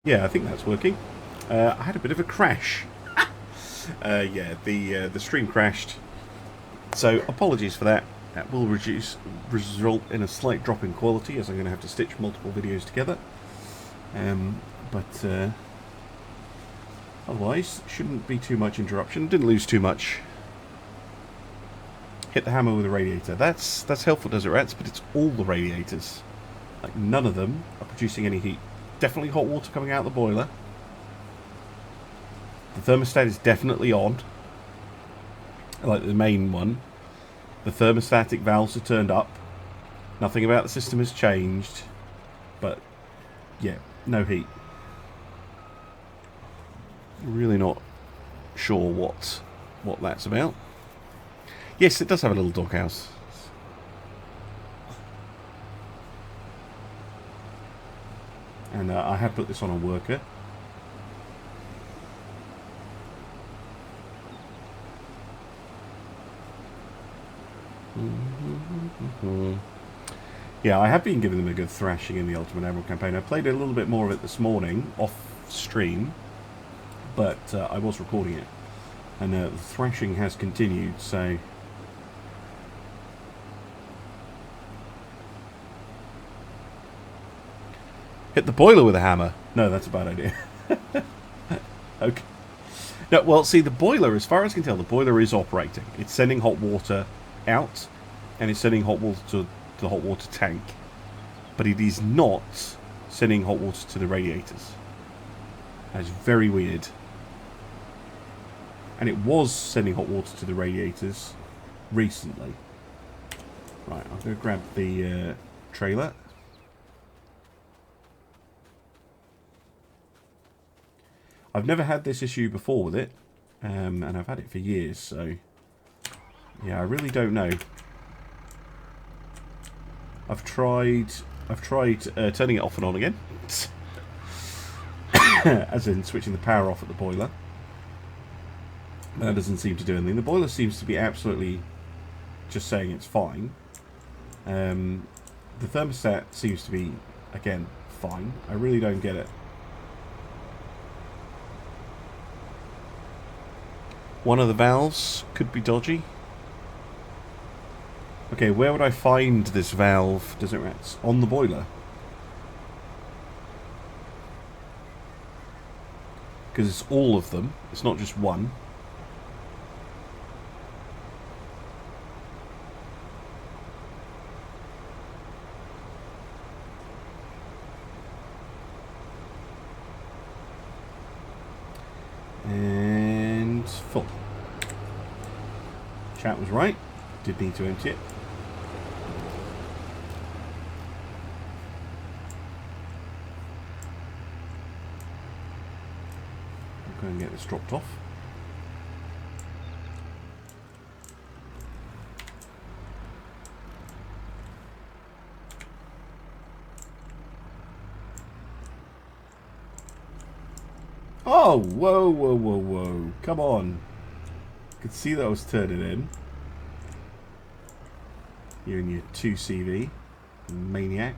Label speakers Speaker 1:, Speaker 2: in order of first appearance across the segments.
Speaker 1: Yeah, I think that's working. I had a bit of a crash. Yeah, the stream crashed. So apologies for that. That will result in a slight drop in quality, as I'm going to have to stitch multiple videos together. But otherwise, shouldn't be too much interruption. Didn't lose too much. Hit the hammer with a radiator. That's helpful, Desert Rats, but it's all the radiators. Like, none of them are producing any heat. Definitely hot water coming out of the boiler. The thermostat is definitely on. Like the main one. The thermostatic valves are turned up. Nothing about the system has changed. But, yeah, no heat. Really not sure what that's about. Yes, it does have a little doghouse. And I have put this on a worker. Yeah, I have been giving them a good thrashing in the Ultimate Admiral campaign. I played a little bit more of it this morning, off stream, but I was recording it. And the thrashing has continued, so... Hit the boiler with a hammer. No, that's a bad idea. Okay. No, well, see, the boiler, as far as I can tell, the boiler is operating. It's sending hot water out, and it's sending hot water to the hot water tank. But it is not sending hot water to the radiators. That's very weird. And it was sending hot water to the radiators recently. Right, I'm going to grab the trailer. I've never had this issue before with it, and I've had it for years, so yeah, I really don't know. I've tried turning it off and on again, as in switching the power off at the boiler. That doesn't seem to do anything. The boiler seems to be absolutely just saying it's fine. The thermostat seems to be, again, fine. I really don't get it. One of the valves could be dodgy. Okay, where would I find this valve, Desert Rats? On the boiler? Because it's all of them. It's not just one. And full. Chat was right. Did need to empty it. I'll go and get this dropped off. Oh, whoa, whoa, whoa, whoa. Come on. I could see that I was turning in. You and your 2CV. Maniac.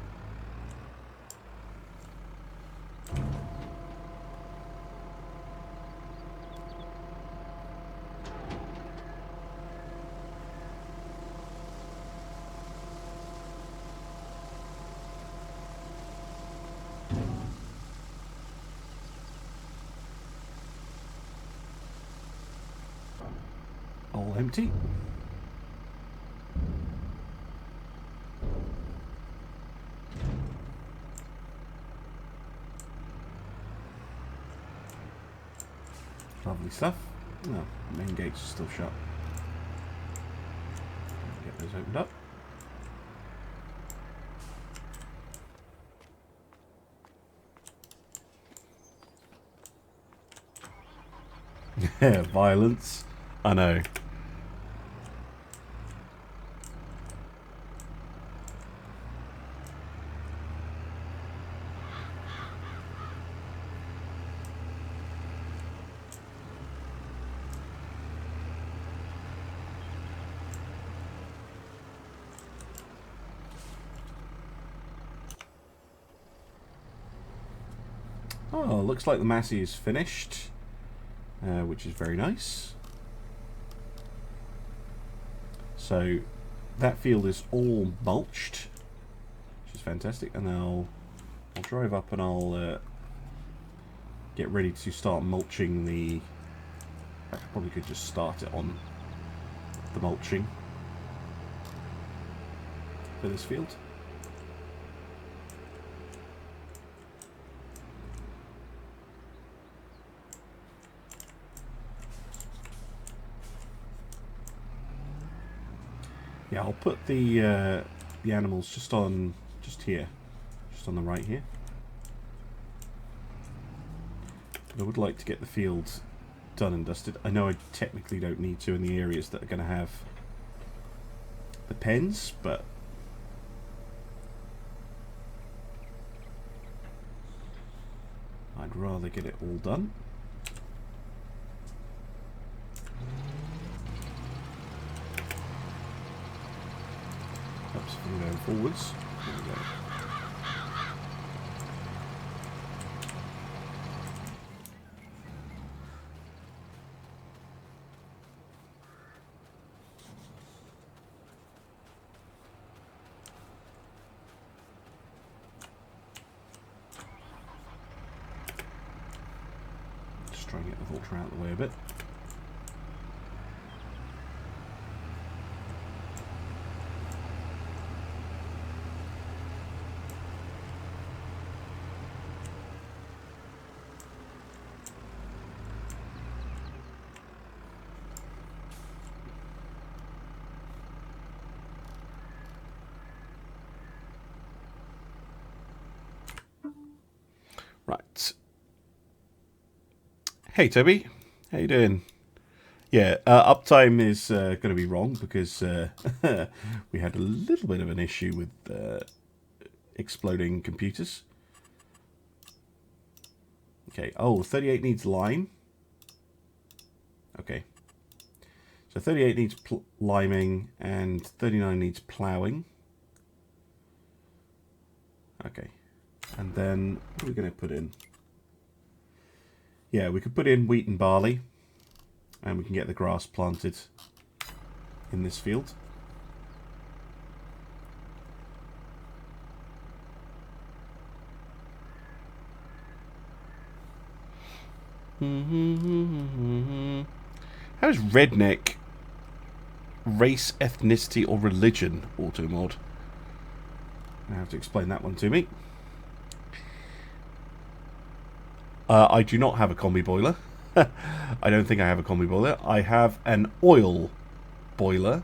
Speaker 1: All empty. Lovely stuff. Oh, the main gates are still shut. Get those opened up. Yeah, violence. I know. Oh, looks like the Massey is finished, which is very nice. So that field is all mulched, which is fantastic. And I'll drive up and I'll get ready to start mulching the... I probably could just start it on the mulching for this field. Yeah, I'll put the animals just here, just on the right here. But I would like to get the field done and dusted. I know I technically don't need to in the areas that are going to have the pens, but I'd rather get it all done. Oops, I'm going forwards. There we go. Just try and get the Vulture out of the way a bit. Right. Hey Toby, how you doing? Yeah, uptime is going to be wrong because we had a little bit of an issue with exploding computers. Okay, oh, 38 needs lime. Okay. So 38 needs liming and 39 needs ploughing. Okay. And then, what are we going to put in? Yeah, we could put in wheat and barley. And we can get the grass planted in this field. How is redneck race, ethnicity, or religion auto mod? I have to explain that one to me. I do not have a combi boiler. I don't think I have a combi boiler. I have an oil boiler.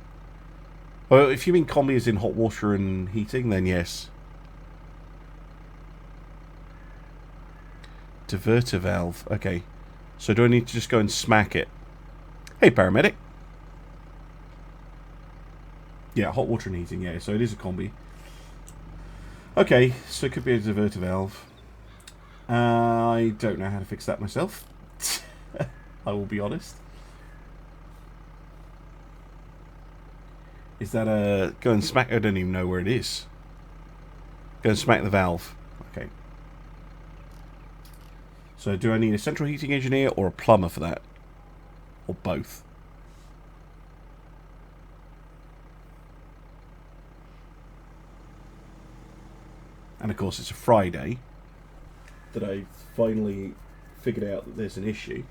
Speaker 1: Well, if you mean combi as in hot water and heating, then yes. Diverter valve. Okay. So do I need to just go and smack it? Hey, paramedic. Yeah, hot water and heating. Yeah, so it is a combi. Okay, so it could be a diverter valve. I don't know how to fix that myself. I will be honest. Is that a... Go and smack... I don't even know where it is. Go and smack the valve. Okay. So do I need a central heating engineer or a plumber for that? Or both? And of course it's a Friday that I finally figured out that there's an issue.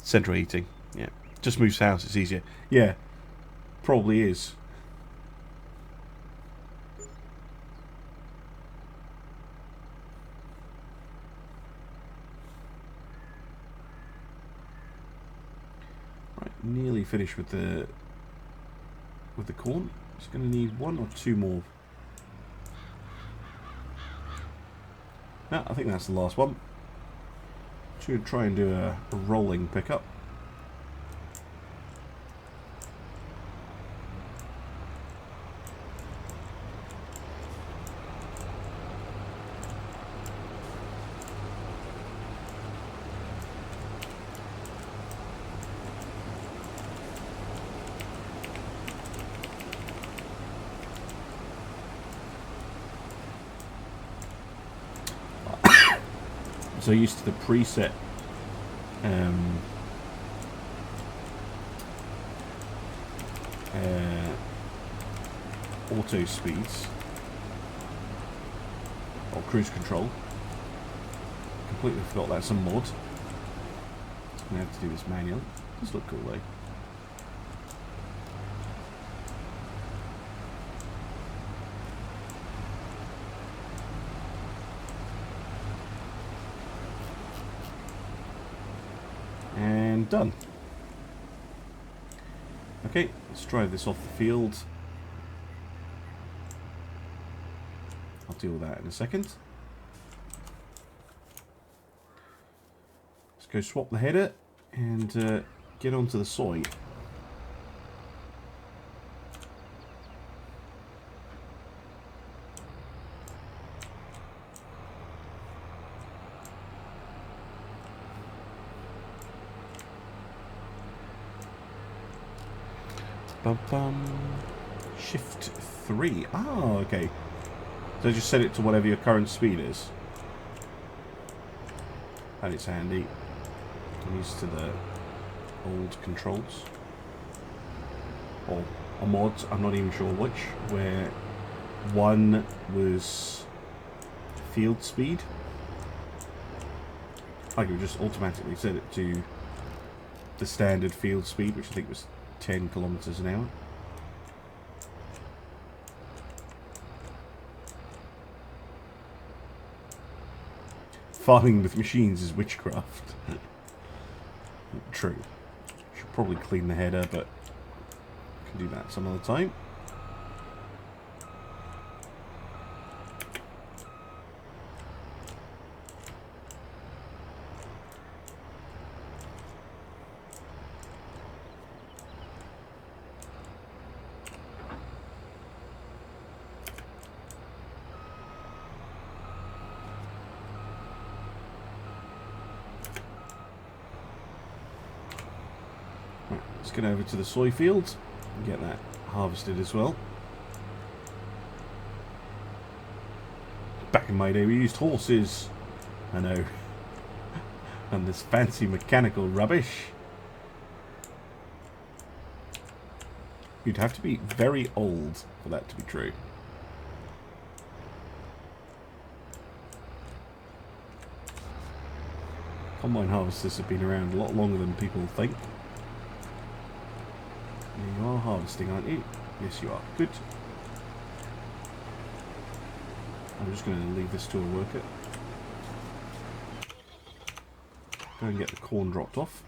Speaker 1: Central heating. Yeah. Just moves house, it's easier. Yeah. Probably is. Right, nearly finished with the corn. It's gonna need one or two more. No, I think that's the last one. Should try and do a rolling pickup. so used to the preset auto speeds or cruise control. Completely forgot that's a mod. I'm gonna have to do this manually. Does look cool though. And done. Okay, let's drive this off the field. I'll deal with that in a second. Let's go swap the header and get onto the soy. Shift 3. Oh, okay. So just set it to whatever your current speed is. And it's handy. I'm used to the old controls. Or a mod, I'm not even sure which, where one was field speed. I could just automatically set it to the standard field speed, which I think was 10 kilometers an hour. Farming with machines is witchcraft. True. Should probably clean the header, but I can do that some other time. Let's get over to the soy field and get that harvested as well. Back in my day we used horses, I know, and this fancy mechanical rubbish. You'd have to be very old for that to be true. Combine harvesters have been around a lot longer than people think. You are harvesting, aren't you? Yes, you are. Good. I'm just going to leave this to a worker. Go and get the corn dropped off.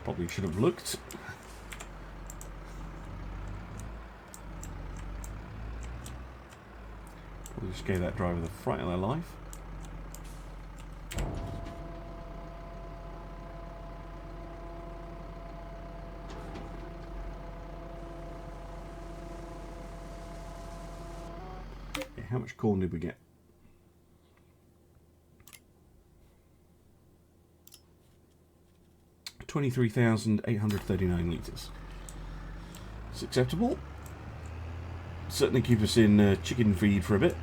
Speaker 1: Probably should have looked. Probably just gave that driver the fright of their life. Okay, how much corn did we get? 23,839 litres. It's acceptable. Certainly keep us in chicken feed for a bit.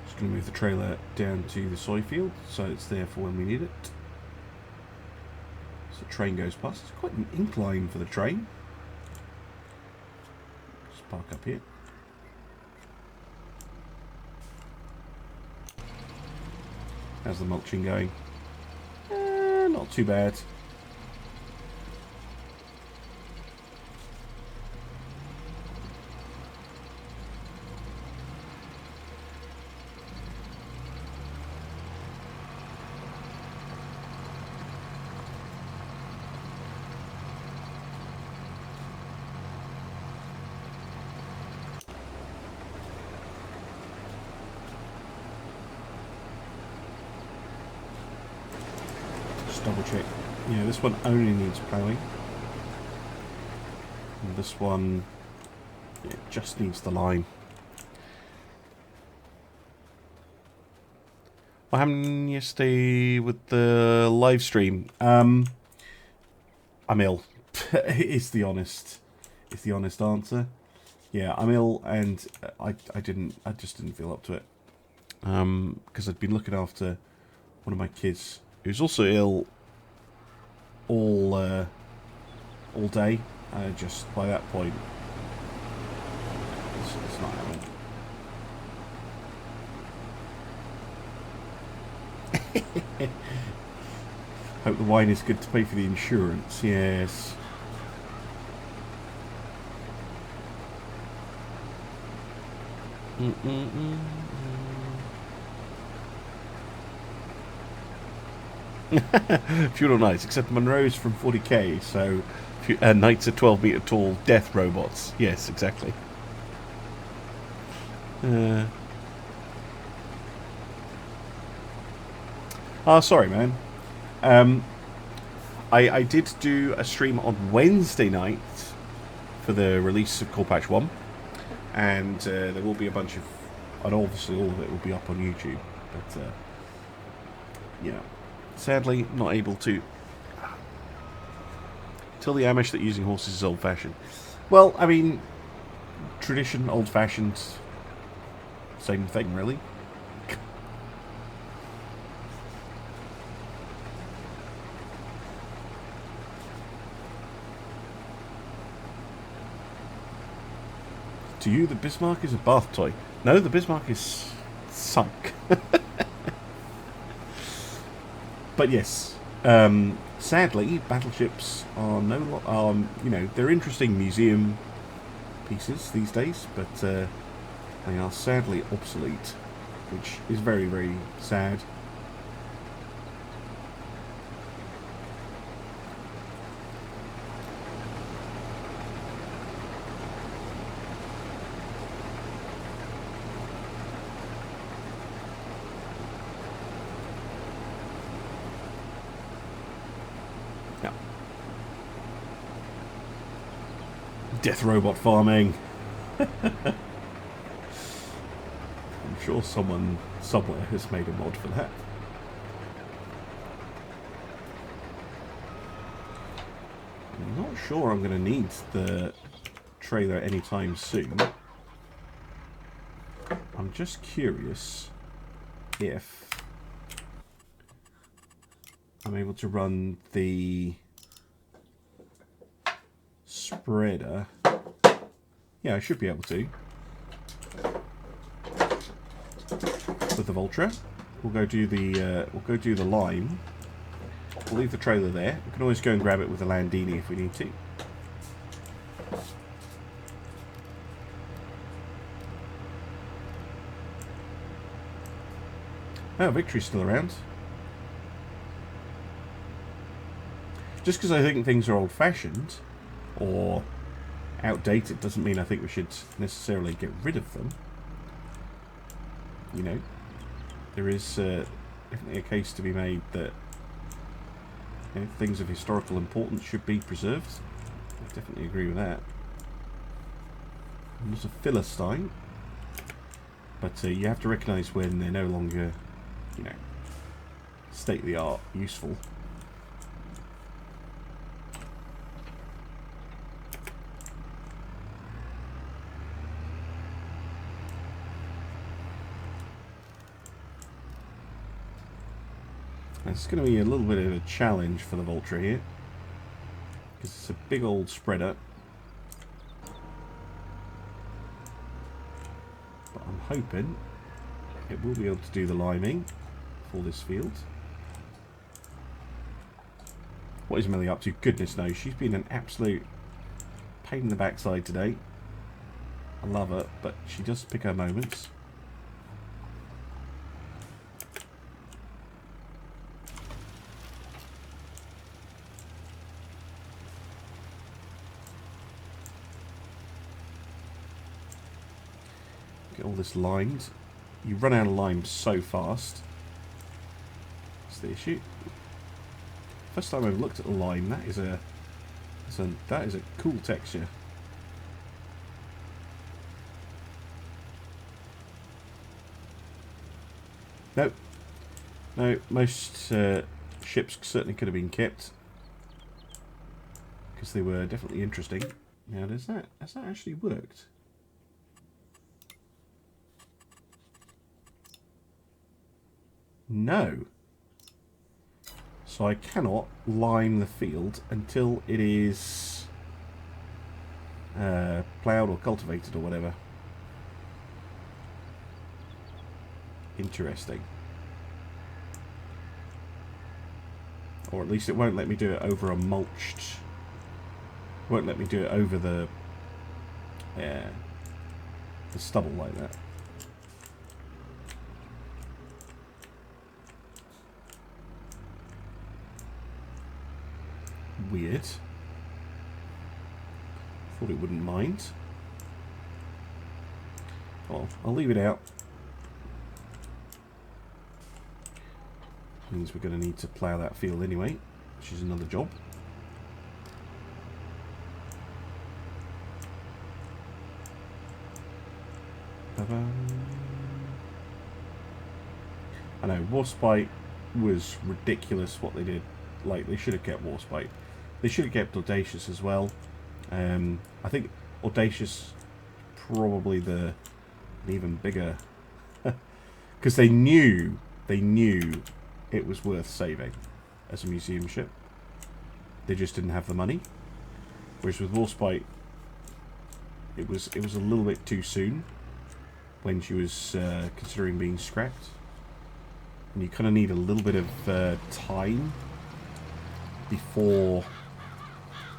Speaker 1: Just going to move the trailer down to the soy field so it's there for when we need it. So the train goes past. It's quite an incline for the train. Park up here. How's the mulching going? Not too bad. Just double check. Yeah, this one only needs ploughing. And this one, yeah, just needs the line. What happened yesterday with the live stream? I'm ill. It's the honest answer. Yeah, I'm ill, and I just didn't feel up to it. Because I'd been looking after one of my kids who's also ill all day. Just by that point, it's not happening. Hope the wine is good to pay for the insurance. Yes. Funeral nights, except Monroe's from 40k, so knights are 12 meter tall death robots. Yes, exactly. Sorry, man. I did do a stream on Wednesday night for the release of Core Patch 1, and there will be a bunch of, and obviously all of it will be up on YouTube, but yeah, sadly not able to tell the Amish that using horses is old-fashioned. Well, I mean, tradition, old-fashioned, same thing, really. To you, the Bismarck is a bath toy. No, the Bismarck is sunk. But yes, sadly, battleships are you know, they're interesting museum pieces these days, but they are sadly obsolete, which is very, very sad. Death robot farming. I'm sure someone somewhere has made a mod for that. I'm not sure I'm going to need the trailer anytime soon. I'm just curious if I'm able to run the spreader. Yeah, I should be able to. With the Vulture, we'll go do the lime. We'll leave the trailer there. We can always go and grab it with the Landini if we need to. Oh, Victory's still around. Just because I think things are old-fashioned or outdated doesn't mean I think we should necessarily get rid of them. You know, there is definitely a case to be made that, you know, things of historical importance should be preserved. I definitely agree with that. I'm not a Philistine, but you have to recognise when they're no longer, you know, state-of-the-art useful. It's going to be a little bit of a challenge for the Vulture here, because it's a big old spreader. But I'm hoping it will be able to do the liming for this field. What is Millie up to? Goodness knows, she's been an absolute pain in the backside today. I love her, but she does pick her moments. Get all this limed. You run out of lime so fast. That's the issue. First time I've looked at the lime. That is a cool texture. Nope. No, most ships certainly could have been kept because they were definitely interesting. Now, has that actually worked? No. So I cannot lime the field until it is ploughed or cultivated or whatever. Interesting. Or at least it won't let me do it over a mulched... Won't let me do it over the stubble like that. Weird. Thought it wouldn't mind. Oh, I'll leave it out. Means we're going to need to plough that field anyway, which is another job. I know, Warspite was ridiculous what they did. Like, they should have kept Warspite. They should have kept Audacious as well. I think Audacious probably an even bigger... Because they knew it was worth saving as a museum ship. They just didn't have the money. Whereas with Warspite, it was a little bit too soon when she was considering being scrapped. And you kind of need a little bit of time before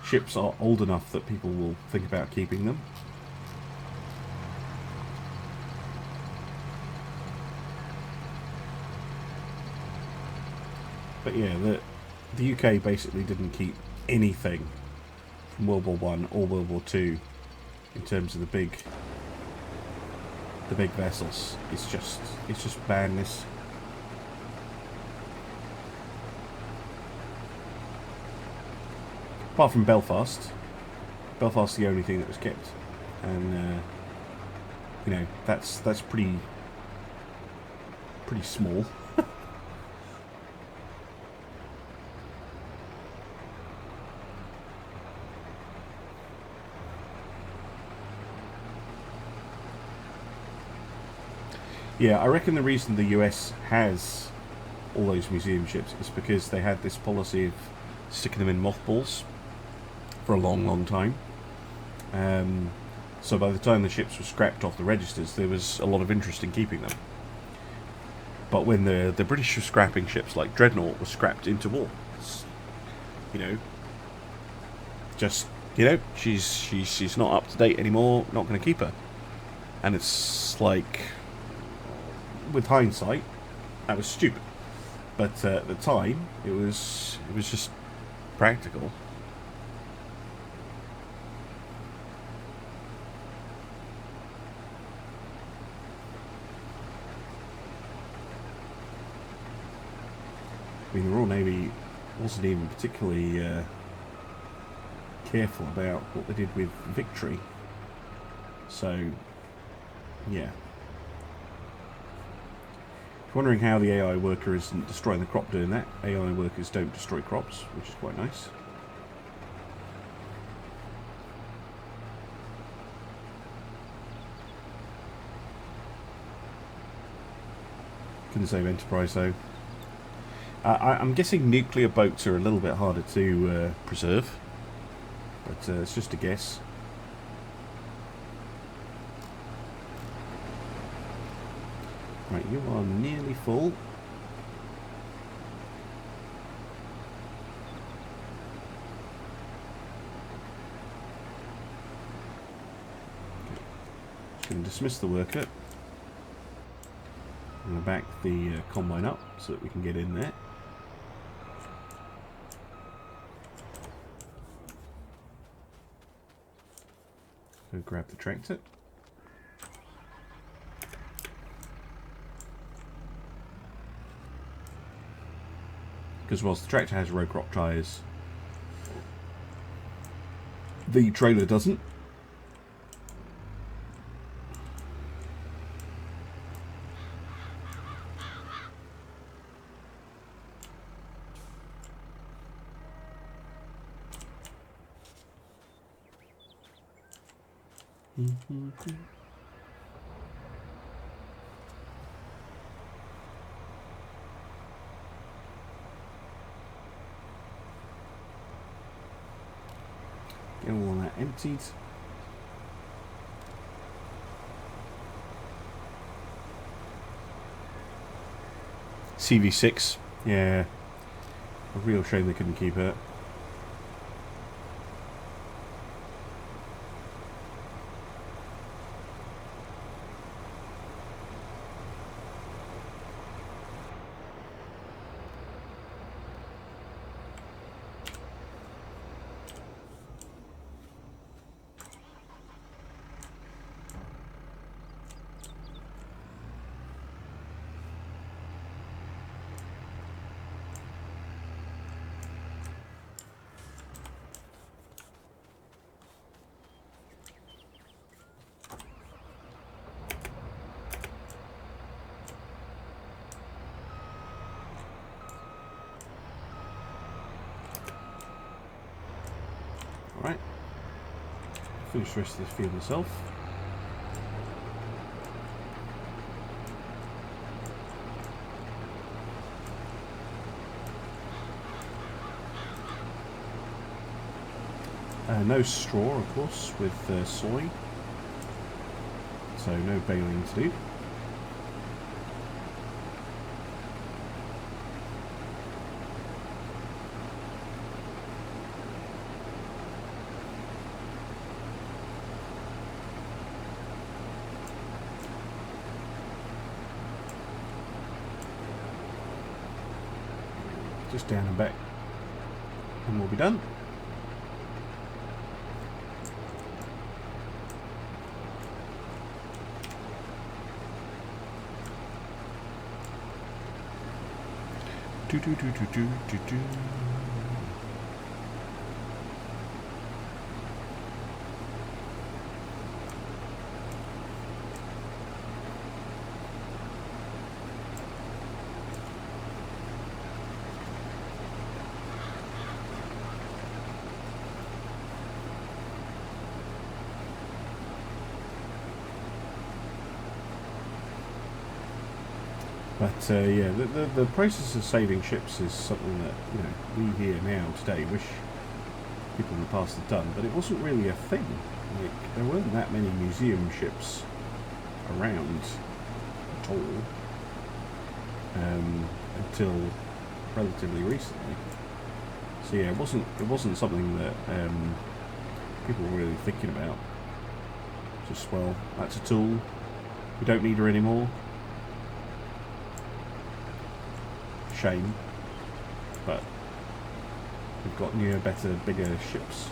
Speaker 1: ships are old enough that people will think about keeping them. But yeah, the UK basically didn't keep anything from World War I or World War II in terms of the big vessels. It's just madness. Apart from Belfast. Belfast's the only thing that was kept, and you know, that's pretty small. Yeah, I reckon the reason the US has all those museum ships is because they had this policy of sticking them in mothballs for a long time. So by the time the ships were scrapped off the registers, there was a lot of interest in keeping them. But when the British were scrapping ships like Dreadnought was scrapped into war, you know, just, you know, she's not up to date anymore, not going to keep her. And it's like, with hindsight, that was stupid. But at the time, it was just practical. I mean, the Royal Navy wasn't even particularly careful about what they did with Victory. So, yeah. If you're wondering how the AI worker isn't destroying the crop doing that, AI workers don't destroy crops, which is quite nice. Couldn't save Enterprise though. I'm guessing nuclear boats are a little bit harder to preserve, but it's just a guess. Right, you are nearly full. Okay. Just going to dismiss the worker. I'm going to back the combine up so that we can get in there. Go grab the tractor. Because whilst the tractor has road crop tyres, the trailer doesn't. Get all that emptied. CV6, yeah, a real shame they couldn't keep it. Alright, finish the rest of this field myself. No straw, of course, with soy, so no baling to do. Just down and back, and we'll be done. Do do do do do do do. But yeah, the process of saving ships is something that, you know, we here now today wish people in the past had done, but it wasn't really a thing. Like, there weren't that many museum ships around at all until relatively recently. So yeah, it wasn't something that people were really thinking about. Just, well, that's a tool. We don't need her anymore. Shame, but we've got newer, better, bigger ships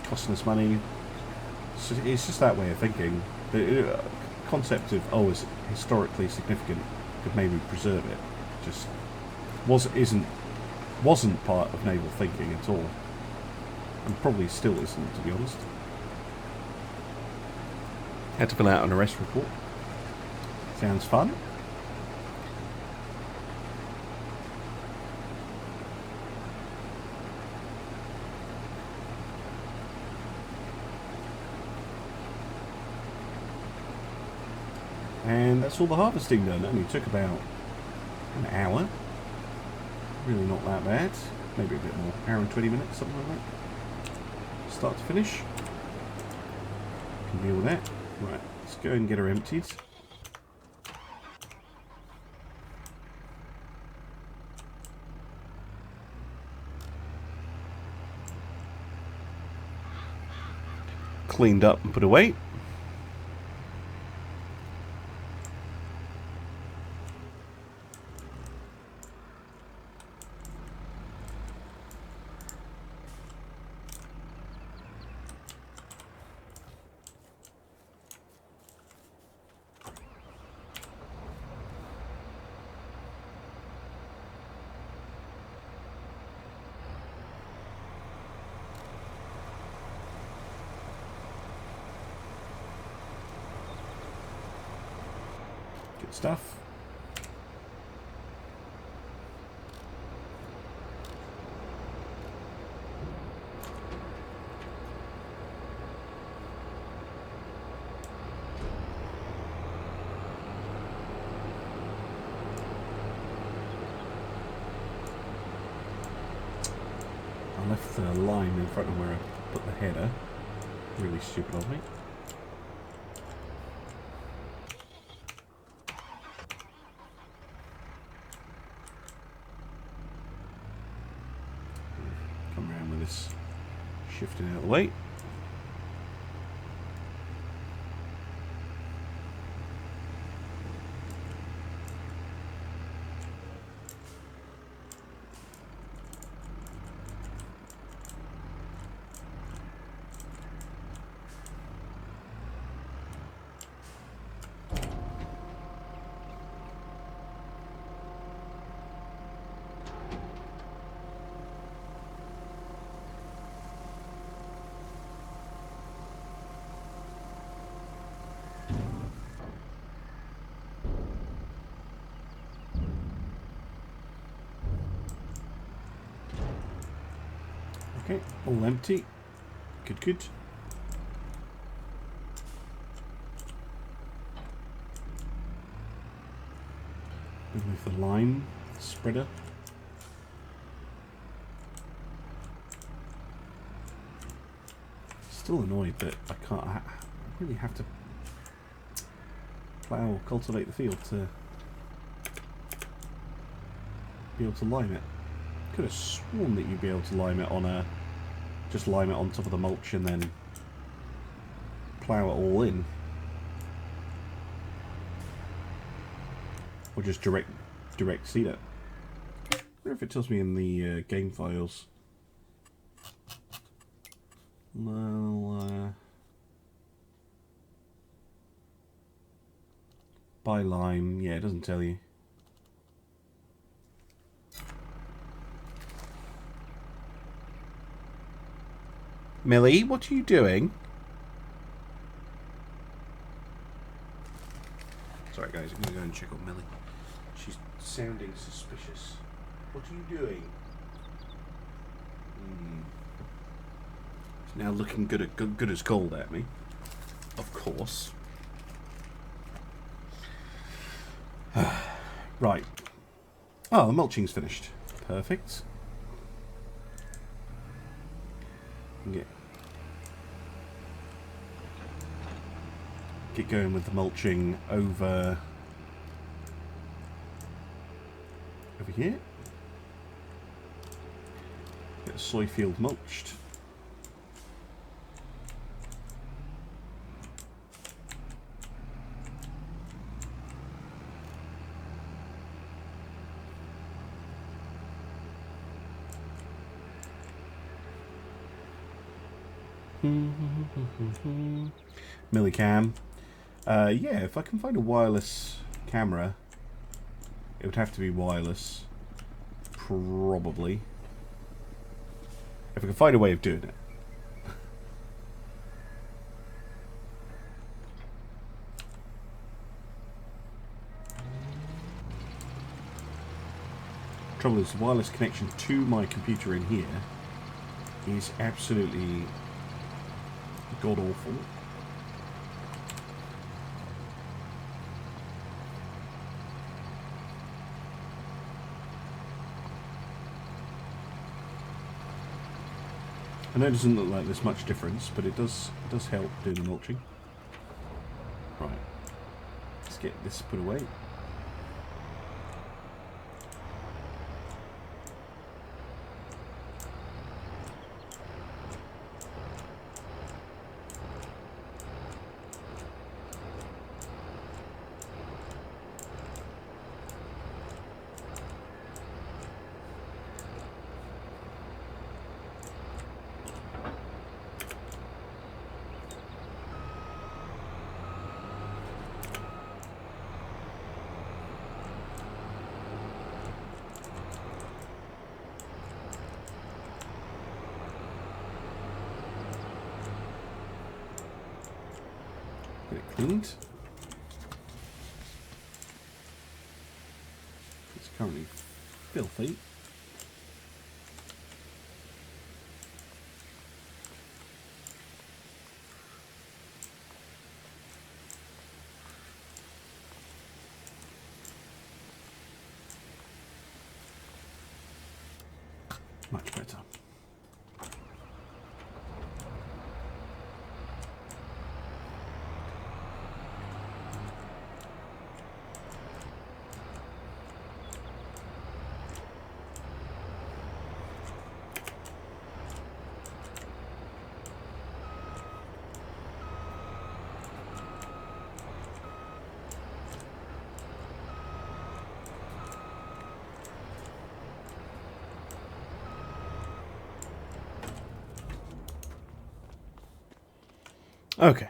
Speaker 1: costing us money. So it's just that way of thinking. The concept of, oh, is historically significant, could maybe preserve it, just wasn't part of naval thinking at all, and probably still isn't, to be honest. Had to fill out an arrest report. Sounds fun. And that's all the harvesting done. It only took about an hour. Really not that bad. Maybe a bit more. Hour and 20 minutes, something like that. Start to finish. Can deal with that. Right, let's go and get her emptied. Cleaned up and put away. stuff. I left the line in front of where I put the header. Really stupid of me. Come around with this shifting out of the way. Okay, all empty. Good, good. Remove the line spreader. Still annoyed that I can't. I really have to plough, cultivate the field to be able to lime it. Could have sworn that you'd be able to lime it on a, just lime it on top of the mulch and then plough it all in, or just direct seed it. I wonder if it tells me in the game files. Well, by lime, yeah, it doesn't tell you. Millie, what are you doing? Sorry guys, I'm going to go and check on Millie. She's sounding suspicious. What are you doing? She's now looking good as gold at me. Of course. Right. Oh, the mulching's finished. Perfect. Get going with the mulching over here. Get the soy field mulched. Millicam. Yeah, if I can find a wireless camera, it would have to be wireless, probably. If I can find a way of doing it. Trouble is, the wireless connection to my computer in here is absolutely god awful. I know it doesn't look like there's much difference, but it does help doing the mulching. Right, let's get this put away. Get it cleaned. currently filthy. Much better. Okay.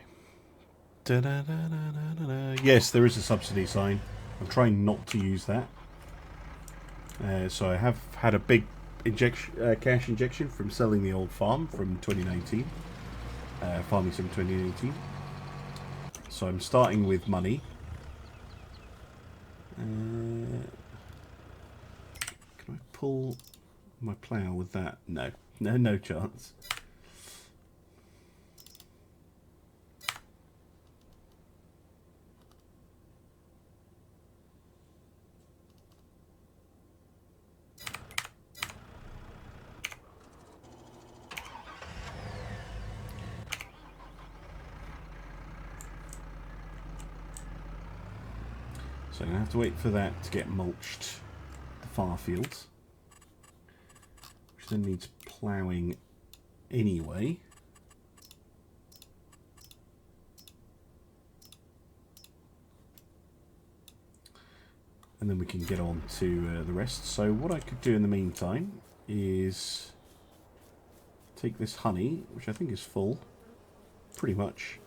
Speaker 1: Yes, there is a subsidy sign. I'm trying not to use that. So I have had a big cash injection from selling the old farm from 2019. Farming Sim 2018. So I'm starting with money. Can I pull my plough with that? No. No chance. So I'm going to have to wait for that to get mulched, the far fields, which then needs ploughing anyway. And then we can get on to the rest. So what I could do in the meantime is take this honey, which I think is full, pretty much.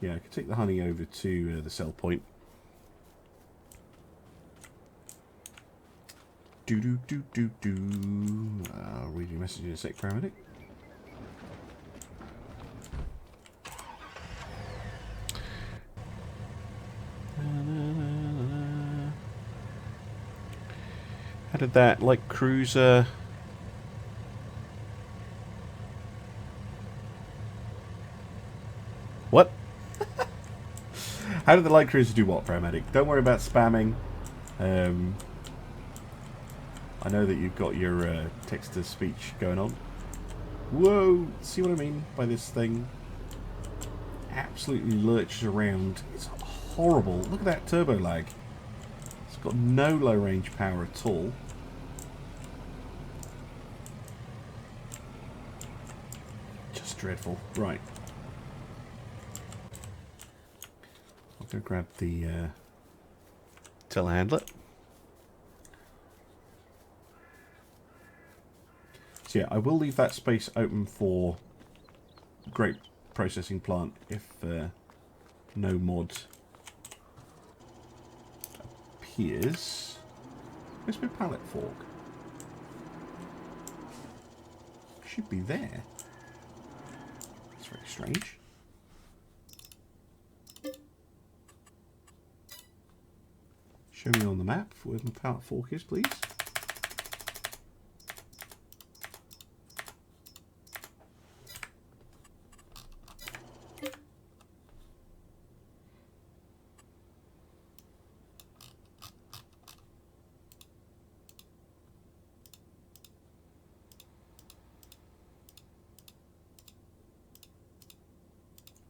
Speaker 1: Yeah, I could take the honey over to the sell point. I'll read your message in a sec, paramedic. How did that, like, cruiser... What? How did the light cruiser do what, paramedic? Don't worry about spamming. I know that you've got your text-to-speech going on. Whoa! See what I mean by this thing? Absolutely lurches around. It's horrible. Look at that turbo lag. It's got no low-range power at all. Just dreadful. Right. I'll go grab the telehandler. So yeah, I will leave that space open for grape processing plant if no mod appears. Where's my pallet fork? Should be there. That's very strange. Show me on the map where my pallet fork is, please.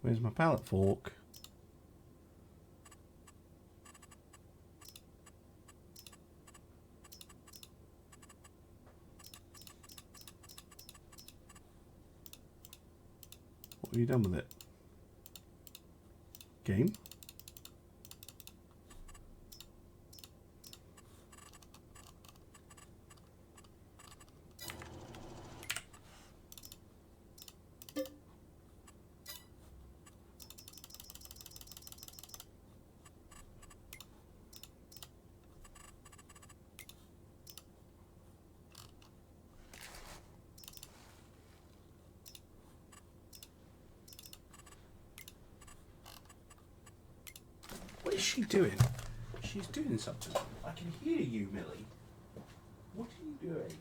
Speaker 1: Where's my pallet fork? What have you done with it? Game? What is she doing? She's doing something. I can hear you, Millie. What are you doing?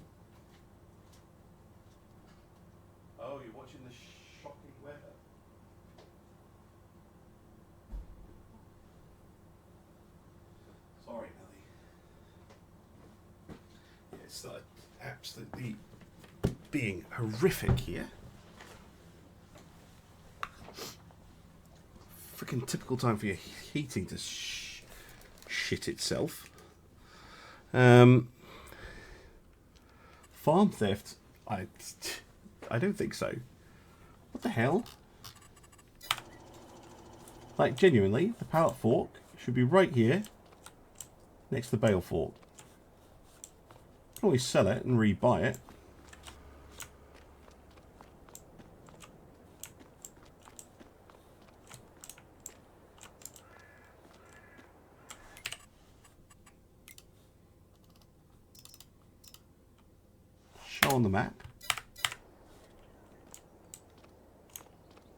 Speaker 1: Oh, you're watching the shocking weather. Sorry, Millie. Yeah, it's absolutely being horrific here. Freaking typical time for your heating to shit itself. Farm theft? I don't think so. What the hell? Like, genuinely, the pallet fork should be right here, next to the bale fork. You can always sell it and rebuy it. On the map.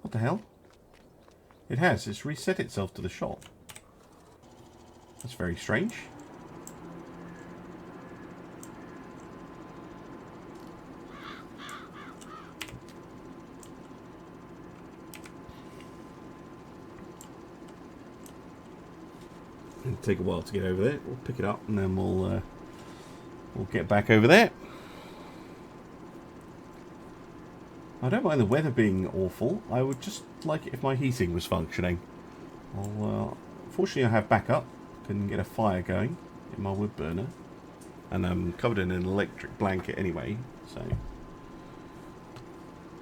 Speaker 1: What the hell? It has. It's reset itself to the shop. That's very strange. It'll take a while to get over there. We'll pick it up and then we'll get back over there. I don't mind the weather being awful. I would just like it if my heating was functioning. Fortunately, I have backup. Can get a fire going in my wood burner. And I'm covered in an electric blanket anyway. So,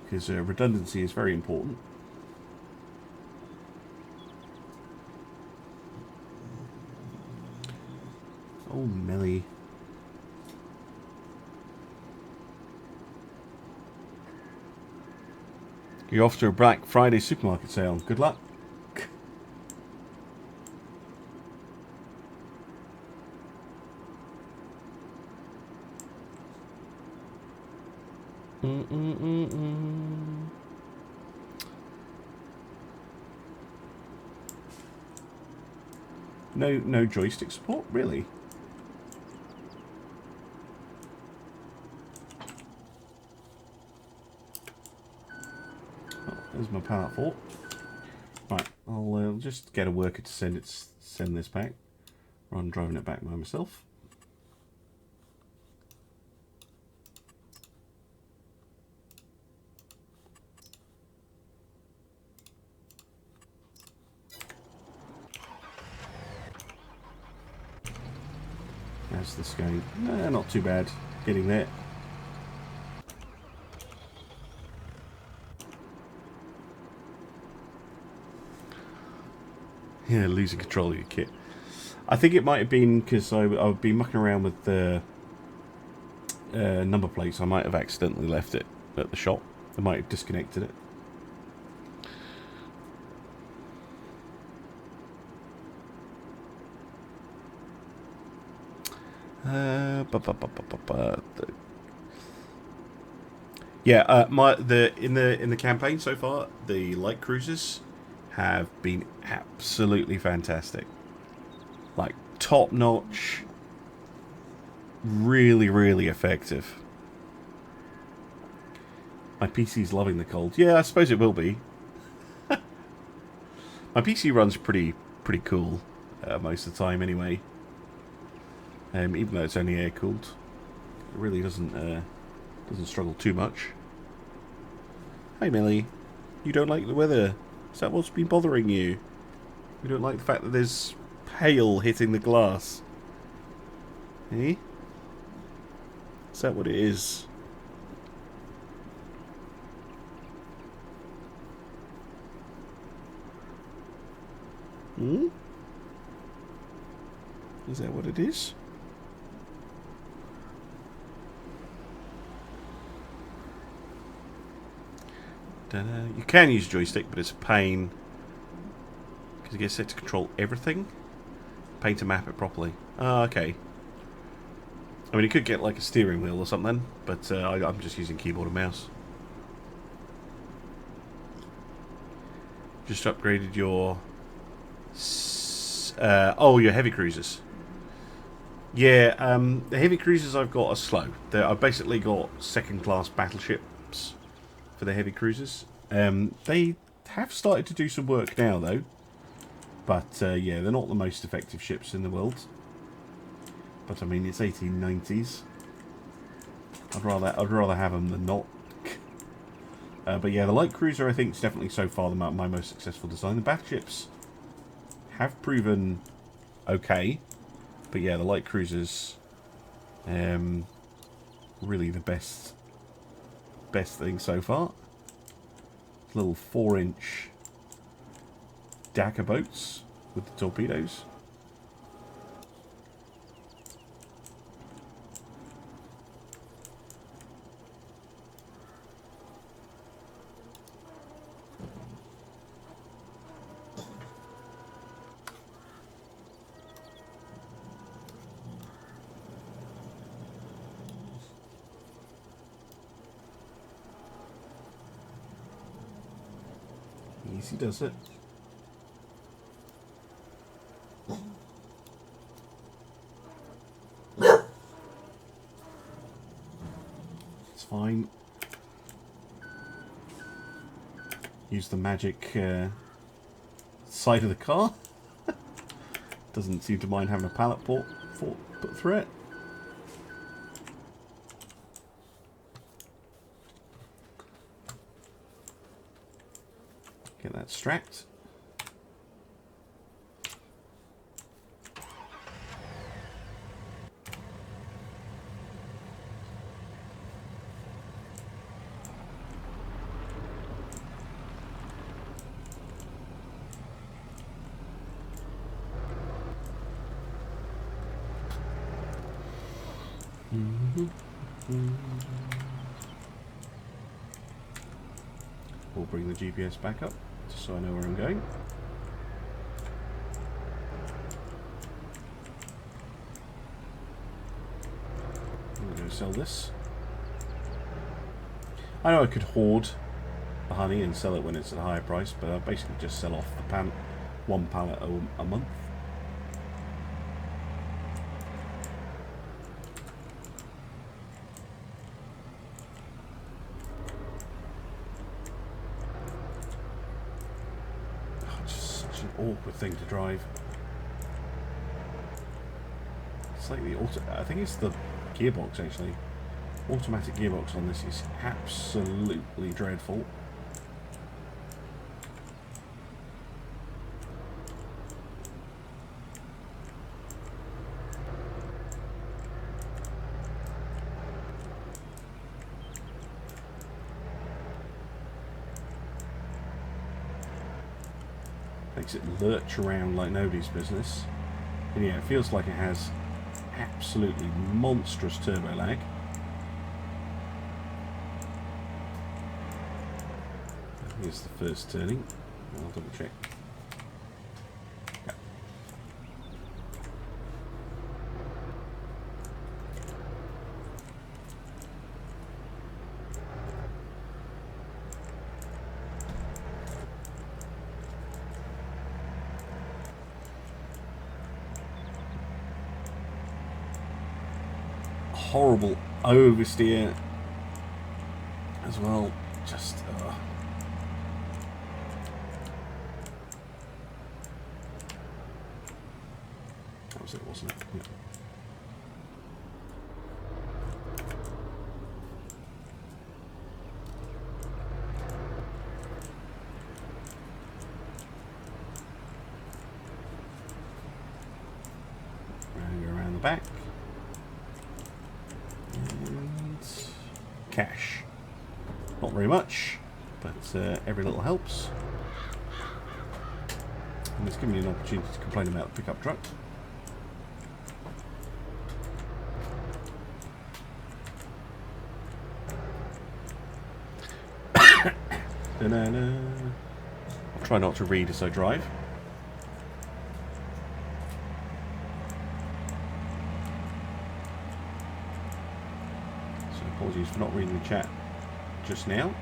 Speaker 1: because redundancy is very important. Oh, Millie. You're off to a Black Friday supermarket sale. Good luck. No joystick support, really? There's my pallet fork. Right, I'll just get a worker to send this back, rather than driving it back by myself. How's this going? Not too bad. Getting there. Yeah, losing control of your kit. I think it might have been because I've been mucking around with the number plates. I might have accidentally left it at the shop. I might have disconnected it. Yeah, in the campaign so far, the light cruisers have been absolutely fantastic. Like, top notch, really, really effective. My PC's loving the cold. Yeah, I suppose it will be. My PC runs pretty cool most of the time anyway. Even though it's only air cooled, it really doesn't struggle too much. Hey Millie, you don't like the weather? Is that what's been bothering you? You don't like the fact that there's hail hitting the glass? Eh? Is that what it is? Hmm? Is that what it is? You can use a joystick, but it's a pain because you get set to control everything. Pain to map it properly. Ah, okay. I mean, you could get like a steering wheel or something, but I'm just using keyboard and mouse. Just upgraded your your heavy cruisers. Yeah, the heavy cruisers I've got are slow. I've basically got second-class battleships for the heavy cruisers. They have started to do some work now, though. But, yeah, they're not the most effective ships in the world. But, I mean, it's 1890s. I'd rather have them than not. But, yeah, the light cruiser, I think, is definitely so far my most successful design. The battleships have proven okay. But yeah, the light cruisers, really the best thing so far. Little 4-inch dagger boats with the torpedoes. Easy does it. It's fine. Use the magic side of the car. Doesn't seem to mind having a pallet put through it. Get that strapped. We'll bring the GPS back up, just so I know where I'm going. I'm going to sell this. I know I could hoard the honey and sell it when it's at a higher price, but I basically just sell off the one pallet a month. Awkward thing to drive. It's like the I think it's the gearbox actually. Automatic gearbox on this is absolutely dreadful. Makes it lurch around like nobody's business. And yeah, it feels like it has absolutely monstrous turbo lag. Here's the first turning. I'll double check. Okay. Horrible oversteer as well. Just that was it, wasn't it? Yeah. Around the back. Cash. Not very much, but every little helps. And it's given me an opportunity to complain about the pickup truck. I'll try not to read as I drive. Apologies for not reading the chat just now.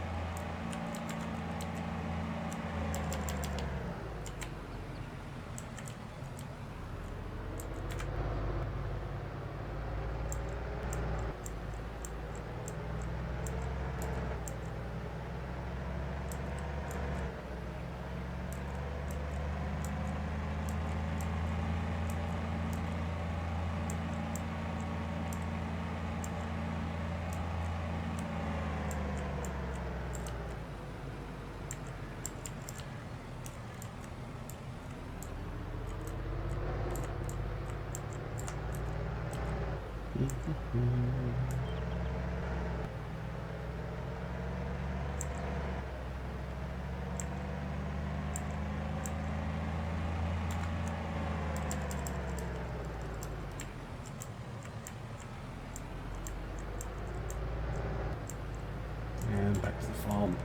Speaker 1: back to the farm.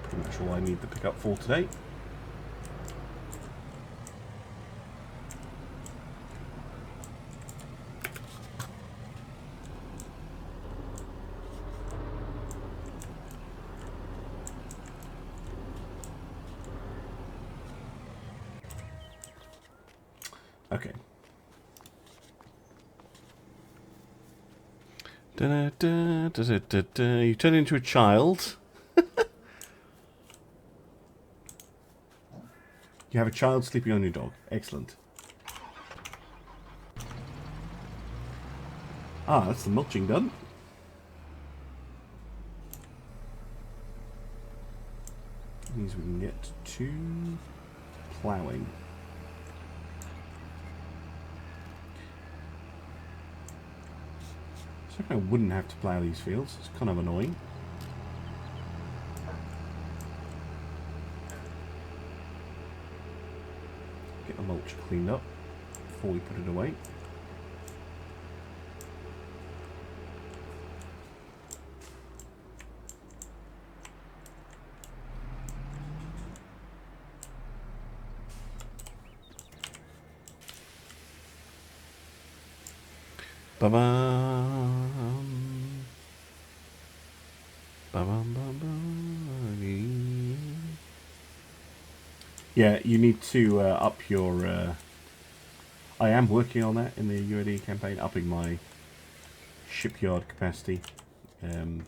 Speaker 1: Pretty much all I need to pick up for today. Okay. Da, da, da, da, da, da. You turn into a child. You have a child sleeping on your dog. Excellent. Ah, that's the mulching done. Means we can get to ploughing. So I wouldn't have to plough these fields. It's kind of annoying. Get the mulch cleaned up before we put it away. Ba-bum. Ba-bum, ba-bum. Yeah, you need to up your... I am working on that in the UAD campaign, upping my shipyard capacity. So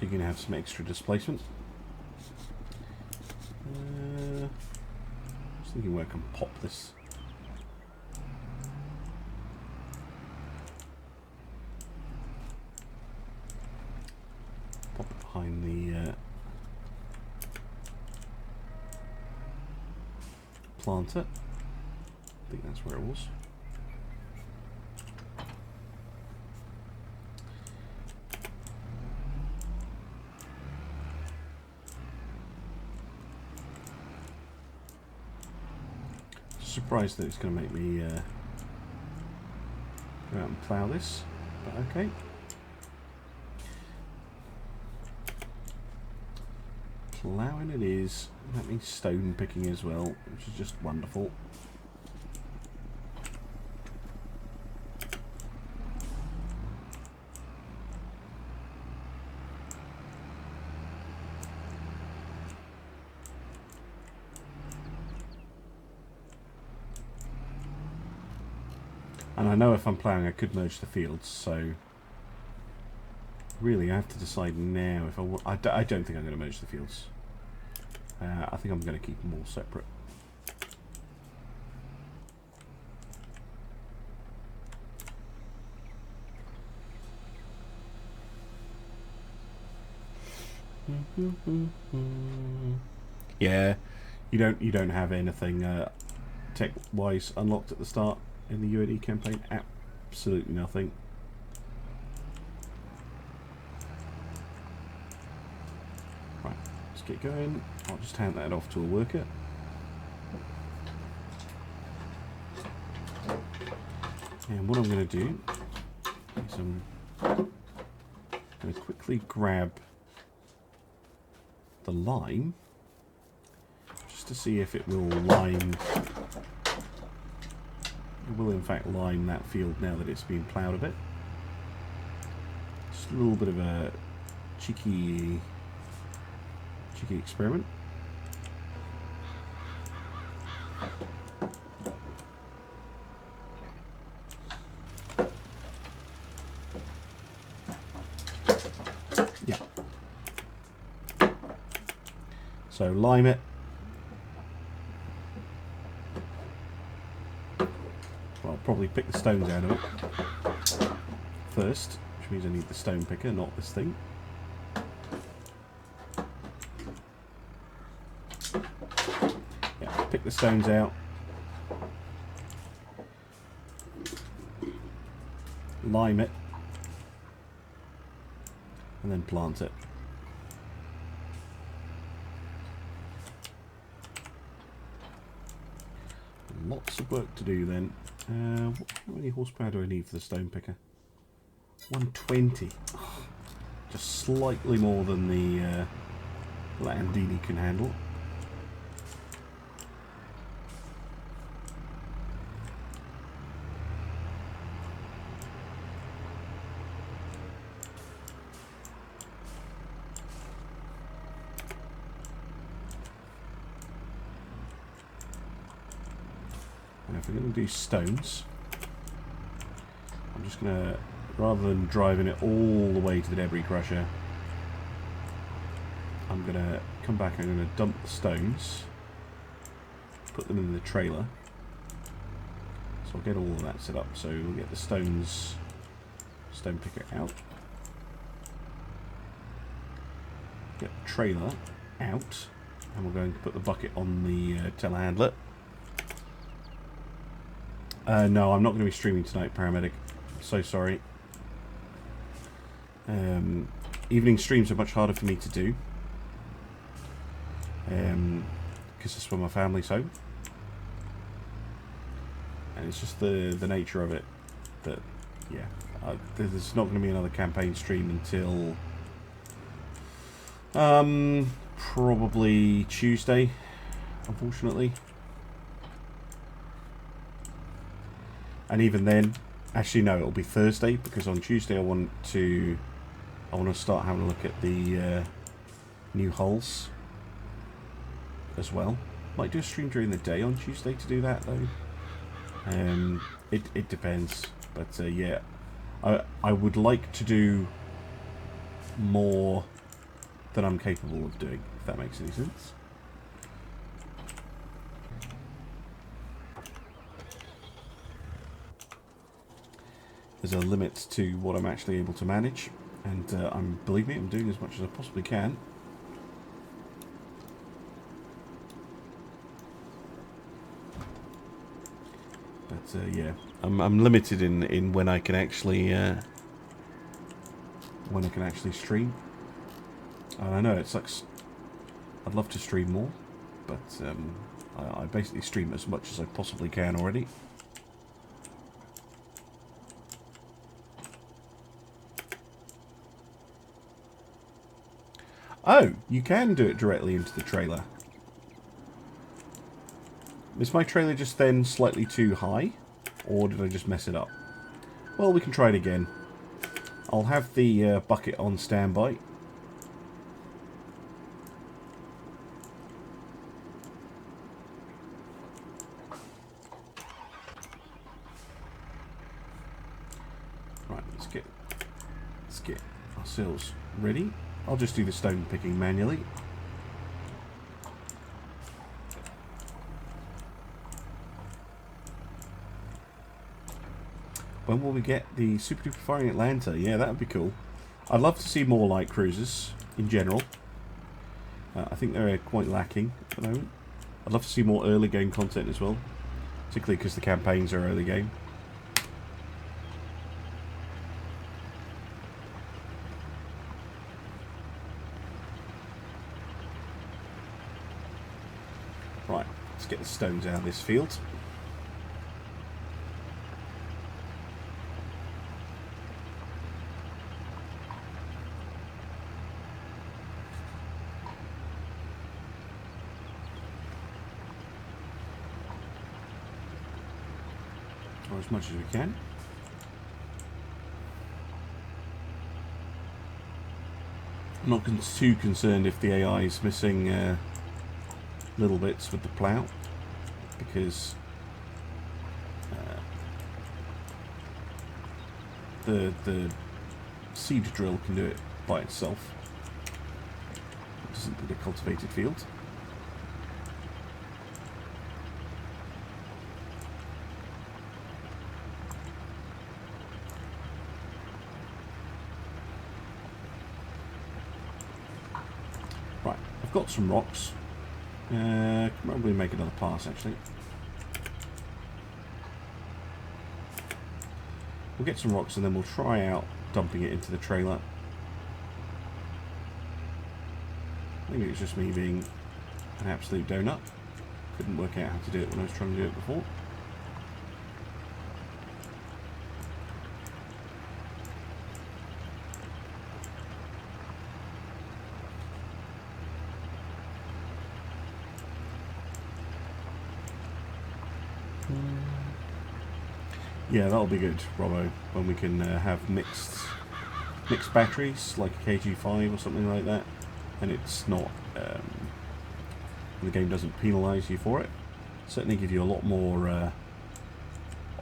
Speaker 1: you can have some extra displacement. I was thinking where I can pop this. Pop it behind the planter. I think that's where it was. Surprised that it's going to make me go out and plough this, but okay. Ploughing it is. That means stone picking as well, which is just wonderful. And I know if I'm ploughing I could merge the fields, so really I have to decide now if I want... I don't think I'm going to merge the fields. I think I'm going to keep them all separate. Yeah, you don't have anything tech-wise unlocked at the start in the UAD campaign. Absolutely nothing. Right, let's get going. I'll just hand that off to a worker. And what I'm going to do is I'm going to quickly grab the lime just to see if it will lime. It will in fact lime that field now that it's been ploughed a bit. Just a little bit of a cheeky experiment. Yeah. So lime it. Well, I'll probably pick the stones out of it first, which means I need the stone picker, not this thing. Yeah, pick the stones out. Lime it. and then plant it. Lots of work to do then. How many horsepower do I need for the stone picker? 120. Oh, just slightly more than the Landini can handle. Now, if we're going to do stones, I'm just going to, rather than driving it all the way to the debris crusher, I'm going to come back and I'm going to dump the stones, put them in the trailer. So I'll get all of that set up. So we'll get the stone picker out, get the trailer out, and we're going to put the bucket on the telehandler. No, I'm not going to be streaming tonight, Paramedic. So sorry. Evening streams are much harder for me to do. Because that's when my family's home. And it's just the nature of it that, yeah. There's not going to be another campaign stream until probably Tuesday, unfortunately. And even then, actually no, it'll be Thursday, because on Tuesday I want to start having a look at the new hulls as well. Might do a stream during the day on Tuesday to do that though. It depends, but yeah, I would like to do more than I'm capable of doing, if that makes any sense. There's a limit to what I'm actually able to manage, and believe me, I'm doing as much as I possibly can. But yeah, I'm limited in when I can actually stream. And I know it sucks. I'd love to stream more, but I basically stream as much as I possibly can already. Oh, you can do it directly into the trailer. Is my trailer just then slightly too high? Or did I just mess it up? Well, we can try it again. I'll have the bucket on standby. Right, let's get ourselves ready. I'll just do the stone picking manually. When will we get the super duper firing Atlanta? Yeah, that would be cool. I'd love to see more light cruisers in general. I think they're quite lacking at the moment. I'd love to see more early game content as well, particularly because the campaigns are early game. Right, let's get the stones out of this field. Or as much as we can. I'm not too concerned if the AI is missing little bits with the plough, because the seed drill can do it by itself. It doesn't need a cultivated field. Right, I've got some rocks. Can probably make another pass actually. We'll get some rocks and then we'll try out dumping it into the trailer. Maybe it's just me being an absolute donut. Couldn't work out how to do it when I was trying to do it before. Yeah, that'll be good, Robbo, when we can have mixed batteries, like a KG5 or something like that, and it's not, the game doesn't penalise you for it. Certainly give you a lot more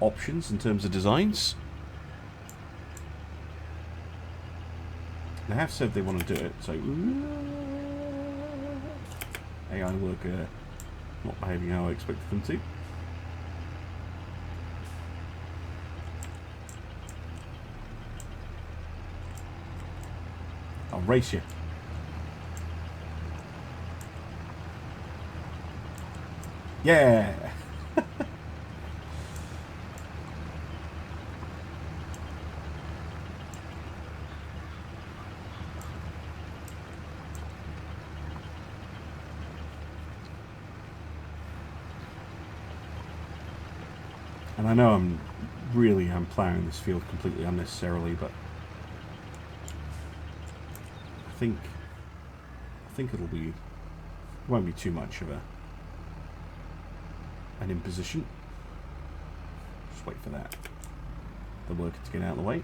Speaker 1: options in terms of designs. They have said they want to do it, so AI worker not behaving how I expected them to. I'll race you. Yeah! And I know I'm ploughing this field completely unnecessarily, but I think it won't be too much of an imposition. Just wait for the worker to get out of the way.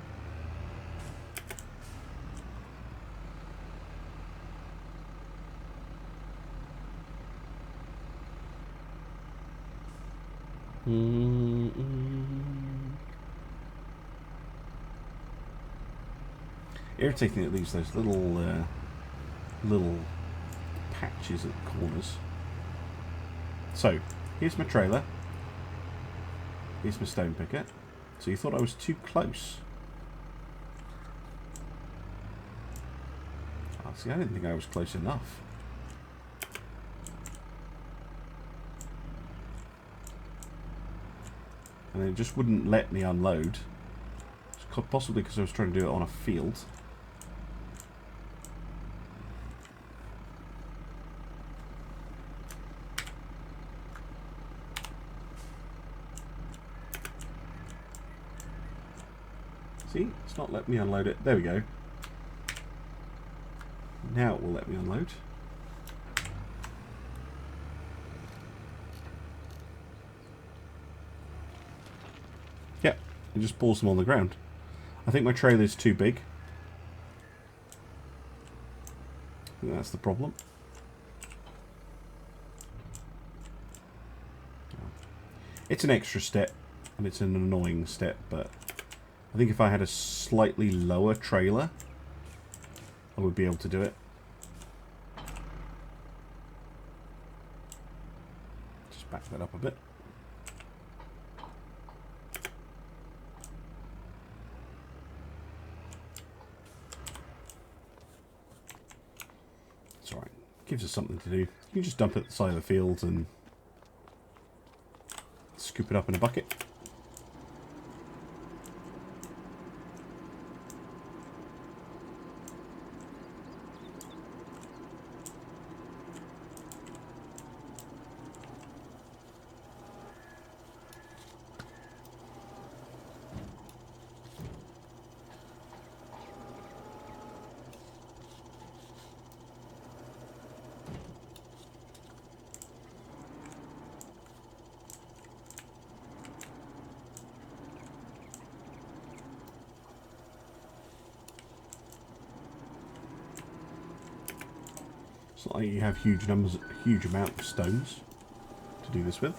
Speaker 1: Irritating that leaves those little patches at the corners. So, here's my trailer. Here's my stone picker. So you thought I was too close. Oh, see, I didn't think I was close enough. And it just wouldn't let me unload. Possibly because I was trying to do it on a field. See, it's not letting me unload it. There we go. Now it will let me unload. Yep, it just pulls them on the ground. I think my trailer is too big. I think that's the problem. It's an extra step, and it's an annoying step, but I think if I had a slightly lower trailer, I would be able to do it. Just back that up a bit. It's alright. Gives us something to do. You can just dump it at the side of the field and scoop it up in a bucket. It's not like you have huge amount of stones to do this with.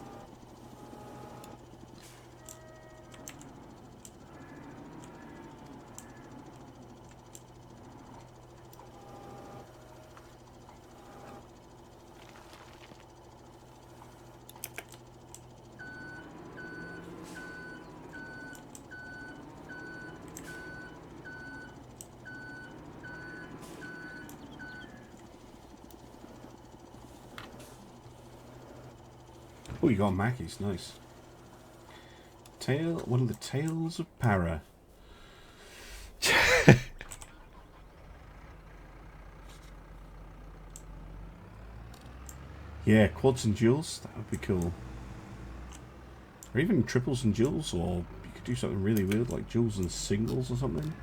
Speaker 1: Oh, you got Mackies, nice. One of the Tales of Para. Yeah, quads and duals, that would be cool. Or even triples and duals, or you could do something really weird like duals and singles or something.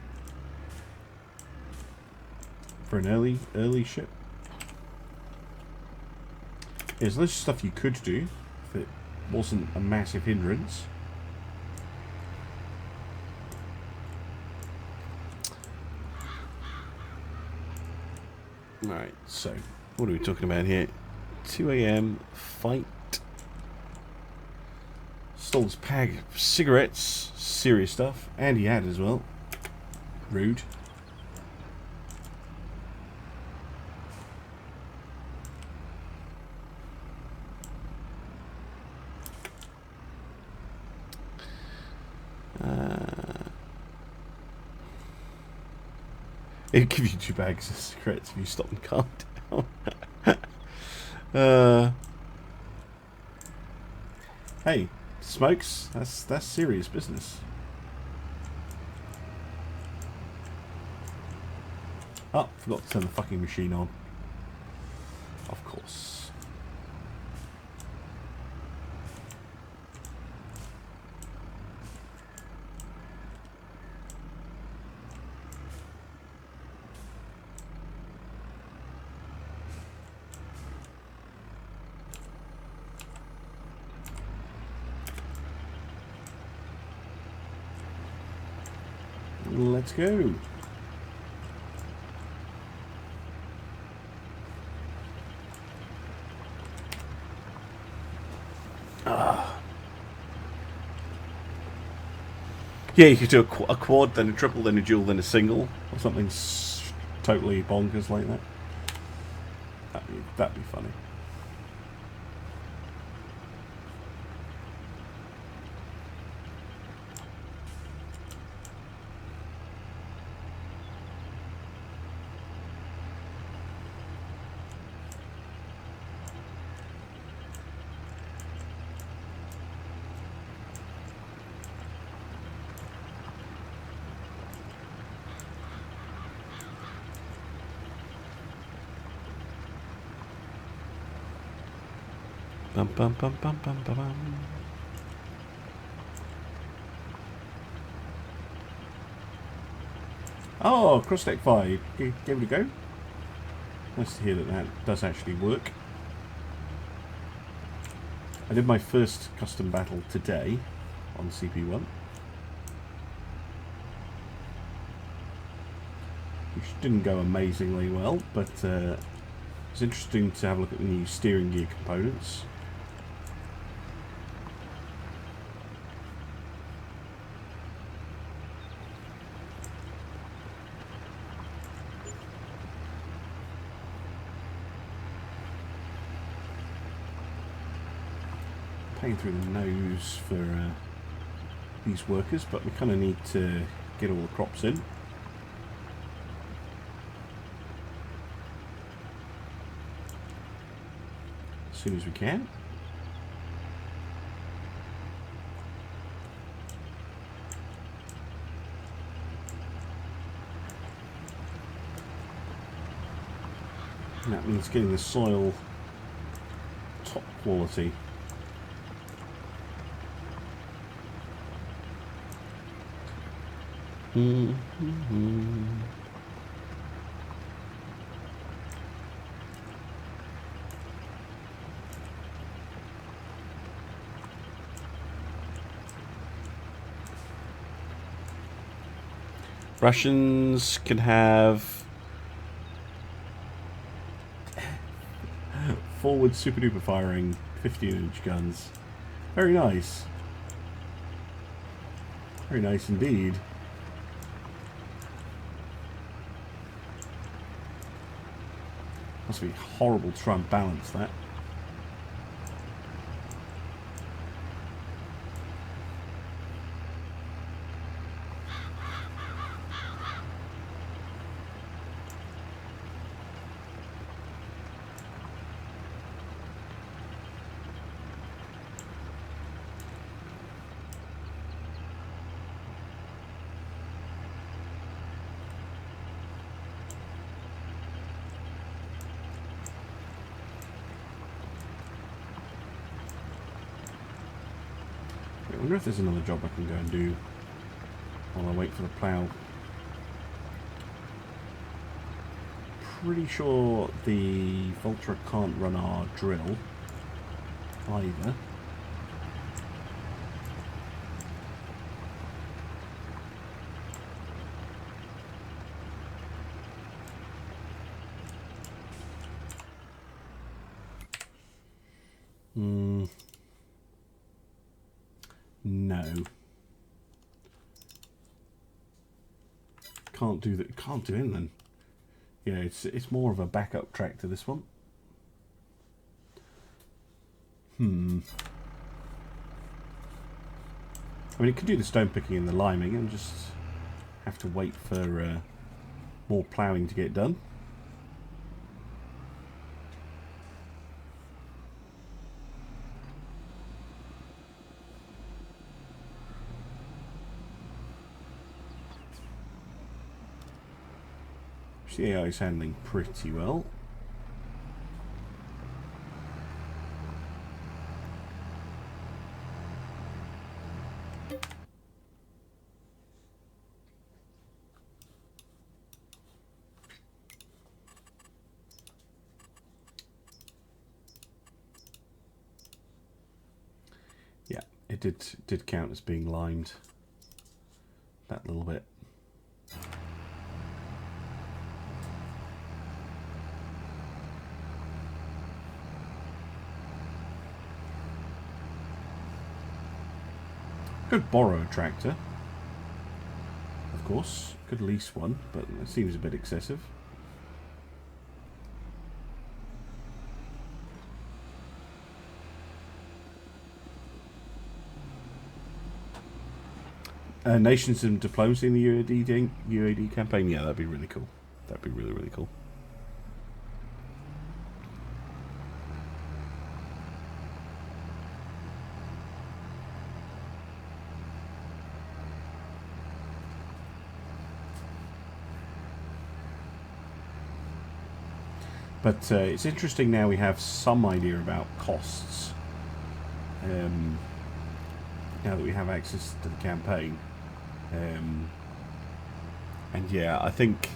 Speaker 1: For an early ship. There's loads of stuff you could do if it wasn't a massive hindrance. Alright, so what are we talking about here? 2 AM, fight. Stole this pack of cigarettes, serious stuff, and he had as well. Rude. It'll give you 2 bags of cigarettes if you stop and calm down. Hey, smokes? That's serious business. Oh, forgot to turn the fucking machine on. Of course. Let's go. Yeah, you could do a quad, then a triple, then a dual, then a single, or something totally bonkers like that. That'd be funny. Bum, bum, bum, bum, bum, bum, bum. Oh, cross deck fire. You gave it a go. Nice to hear that that does actually work. I did my first custom battle today on CP1. Which didn't go amazingly well, but it's interesting to have a look at the new steering gear components. Paying through the nose for these workers, but we kind of need to get all the crops in. As soon as we can. And that means getting the soil top quality. Russians can have forward super duper firing 15-inch guns. Very nice. Very nice indeed. Must be horrible to try and balance that. wonder if there's another job I can go and do while I wait for the plough. Pretty sure the Vulture can't run our drill either. No. Can't do that. Can't do it then. Yeah, it's more of a backup track to this one. I mean, it could do the stone picking and the liming and just have to wait for more ploughing to get done. The AI is handling pretty well. Yeah, it did count as being limed that little bit. Could borrow a tractor, of course. Could lease one, but it seems a bit excessive. Nations and diplomacy in the UAD campaign. Yeah, that'd be really cool. That'd be really, really cool. But it's interesting now we have some idea about costs. Now that we have access to the campaign. And yeah, I think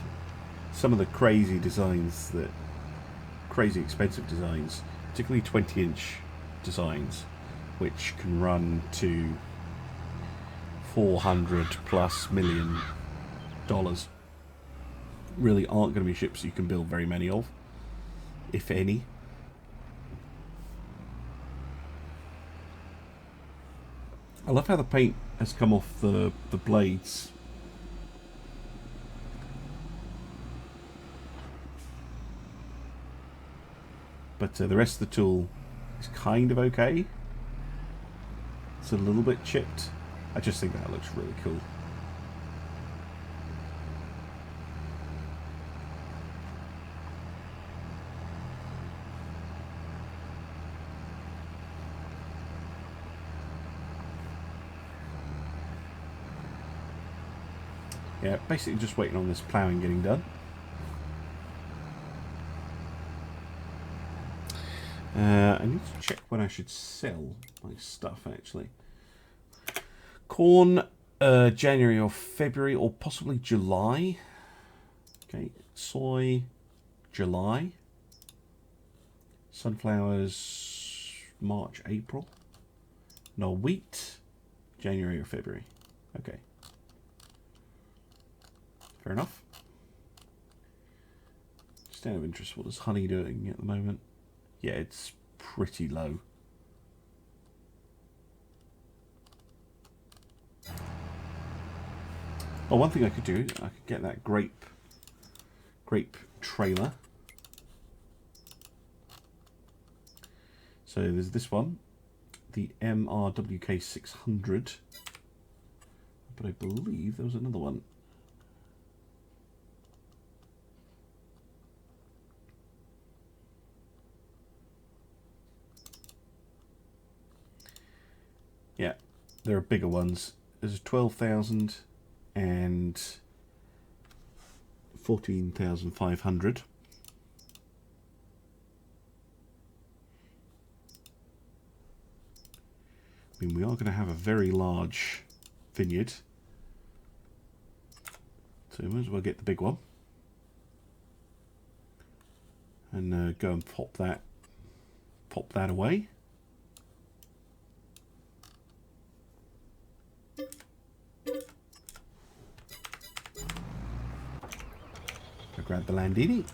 Speaker 1: some of the crazy designs, crazy expensive designs, particularly 20-inch designs, which can run to $400+ million, really aren't going to be ships you can build very many of, if any. I love how the paint has come off the blades. But the rest of the tool is kind of okay. It's a little bit chipped. I just think that looks really cool. Yeah, basically just waiting on this ploughing getting done. I need to check when I should sell my stuff, actually. Corn, January or February, or possibly July. Okay, soy, July. Sunflowers, March, April. No, wheat, January or February. Okay. Fair enough. Just out of interest, what is honey doing at the moment? Yeah, it's pretty low. Oh, one thing I could do, I could get that grape trailer. So there's this one, the MRWK 600, but I believe there was another one. Yeah, there are bigger ones. There's a 12,000 and 14,500. I mean, we are going to have a very large vineyard. So we might as well get the big one. And go and pop that away. Go grab the Landini.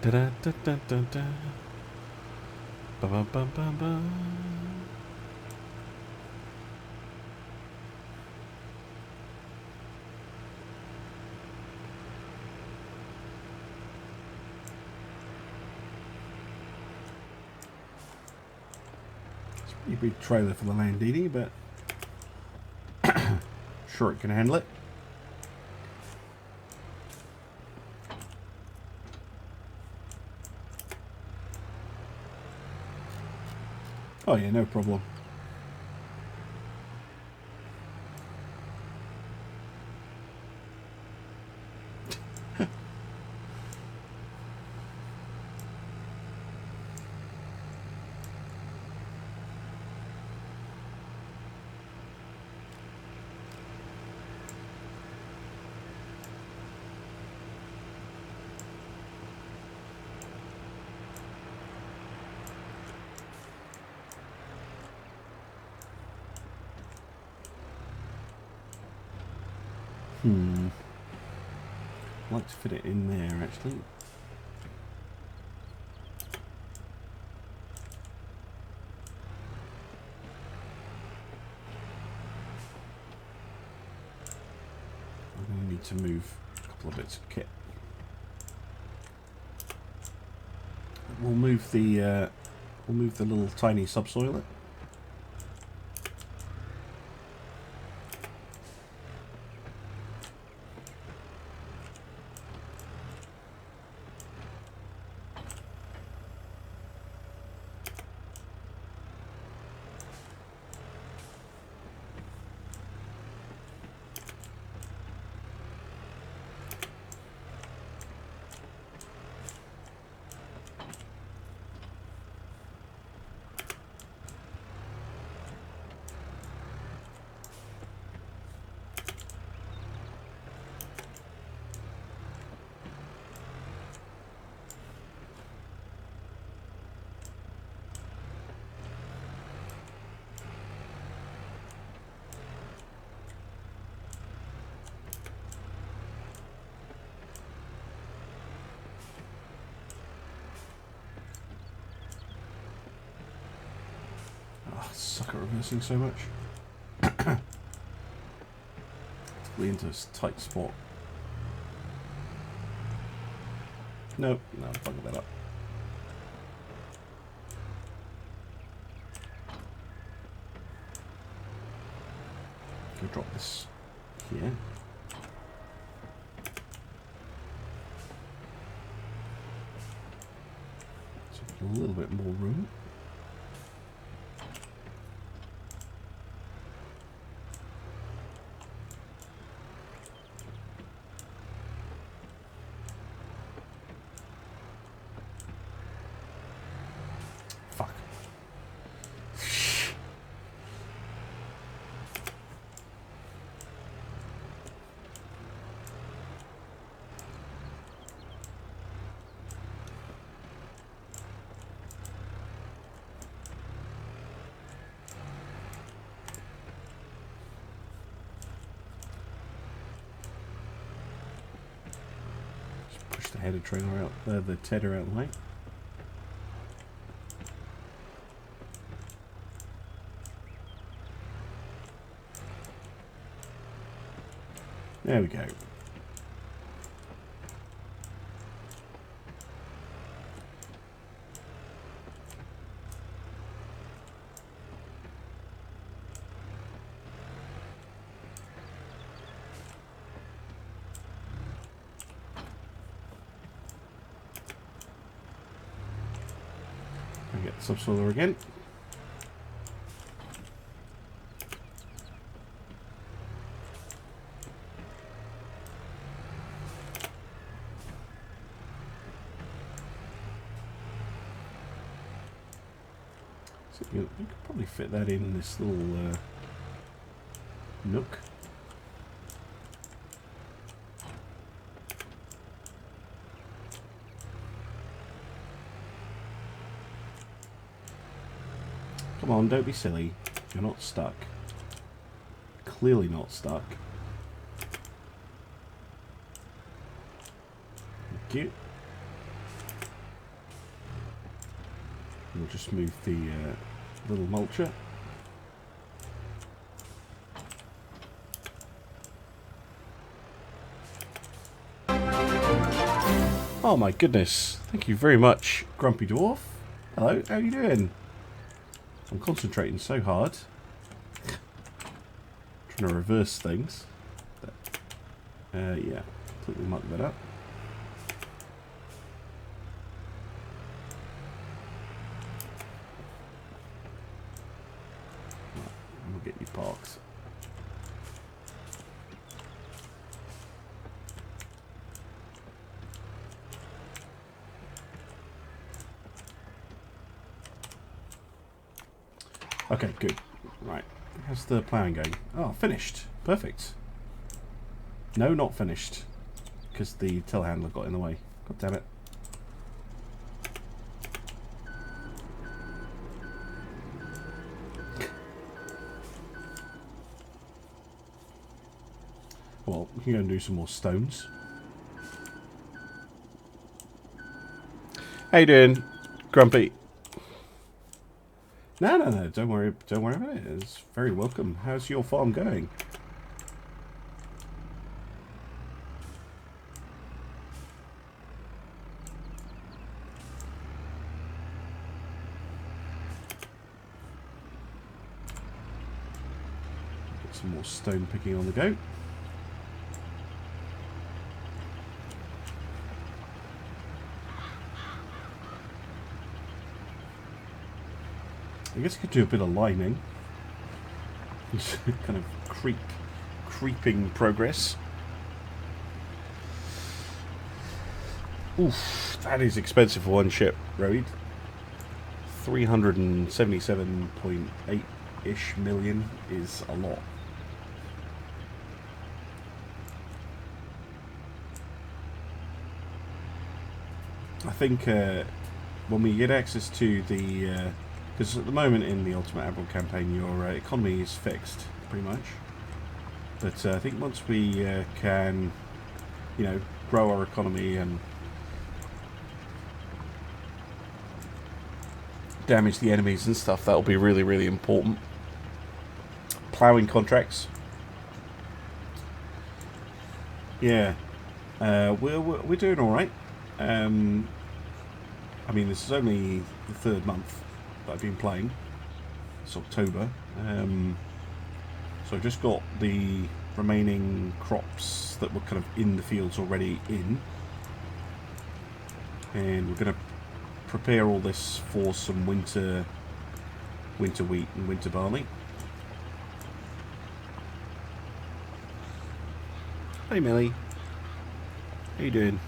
Speaker 1: Da da da da da da. Ba ba ba ba ba. It's a pretty big trailer for the Landini, but sure it can handle it. Oh yeah, no problem. I'd like to fit it in there, actually. I'm going to need to move a couple of bits of kit. We'll move the little tiny subsoiler. Suck at reversing so much. Into a tight spot. Nope, no, I'm fucking that up. Go drop this here. So a little bit more room. Header trailer out, the tedder out the way. There we go. Get the subsoiler again. You could probably fit that in this little nook. Come on, don't be silly. You're not stuck. Clearly not stuck. Thank you. We'll just move the little mulcher. Oh my goodness. Thank you very much, Grumpy Dwarf. Hello, how are you doing? I'm concentrating so hard. Trying to reverse things. Yeah, completely muck that up. We'll get you parked. Okay, good. Right. How's the ploughing going? Oh, finished. Perfect. No, not finished. Because the telehandler got in the way. God damn it. Well, we can go and do some more stones. How you doing, Grumpy? No, don't worry about it. It's very welcome. How's your farm going? Get some more stone picking on the go. I guess I could do a bit of liming. Kind of creeping progress. Oof, that is expensive for one ship, Road. 377.8-ish million is a lot. I think when we get access to the... because at the moment in the Ultimate Admiral campaign your economy is fixed, pretty much. But I think once we can, you know, grow our economy and damage the enemies and stuff, that'll be really, really important. Ploughing contracts. Yeah. We're doing alright. I mean, this is only the third month that I've been playing. It's October. So I've just got the remaining crops that were kind of in the fields already in. And we're going to prepare all this for some winter wheat and winter barley. Hey Millie. How you doing?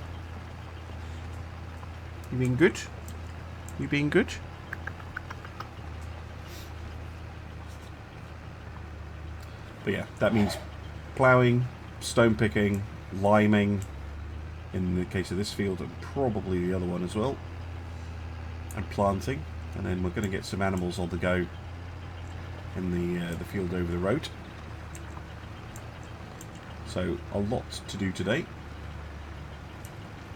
Speaker 1: You been good? You been good? But yeah, that means ploughing, stone picking, liming, in the case of this field, and probably the other one as well, and planting. And then we're going to get some animals on the go in the field over the road. So a lot to do today,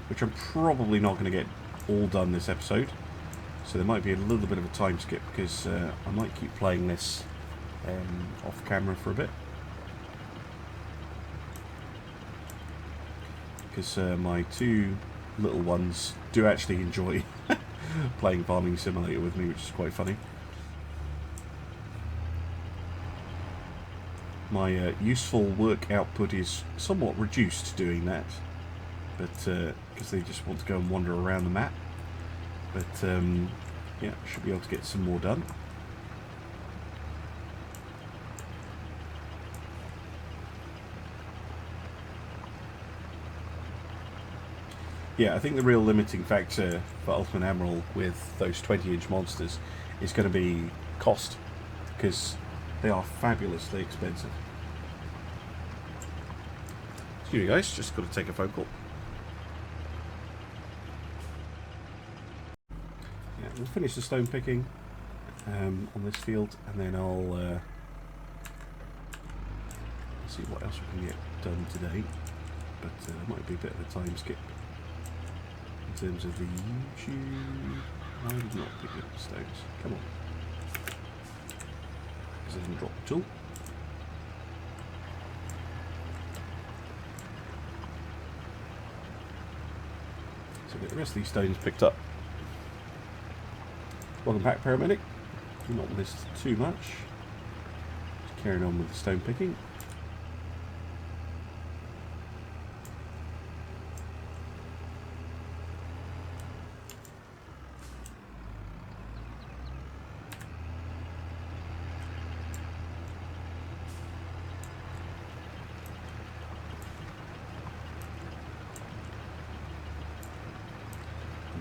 Speaker 1: which I'm probably not going to get all done this episode. So there might be a little bit of a time skip because I might keep playing this off camera for a bit, because my two little ones do actually enjoy playing Farming Simulator with me, which is quite funny. My useful work output is somewhat reduced doing that, but because they just want to go and wander around the map. But yeah, should be able to get some more done. Yeah, I think the real limiting factor for Ultimate Admiral with those 20-inch monsters is going to be cost, because they are fabulously expensive. Excuse me guys, just got to take a phone call. Yeah, we'll finish the stone picking on this field, and then I'll see what else we can get done today. But there might be a bit of a time skip in terms of the YouTube. I did not pick up the stones. Come on. Because I didn't drop the tool. So get the rest of these stones picked up. Welcome back, paramedic. Not missed too much. Just carrying on with the stone picking.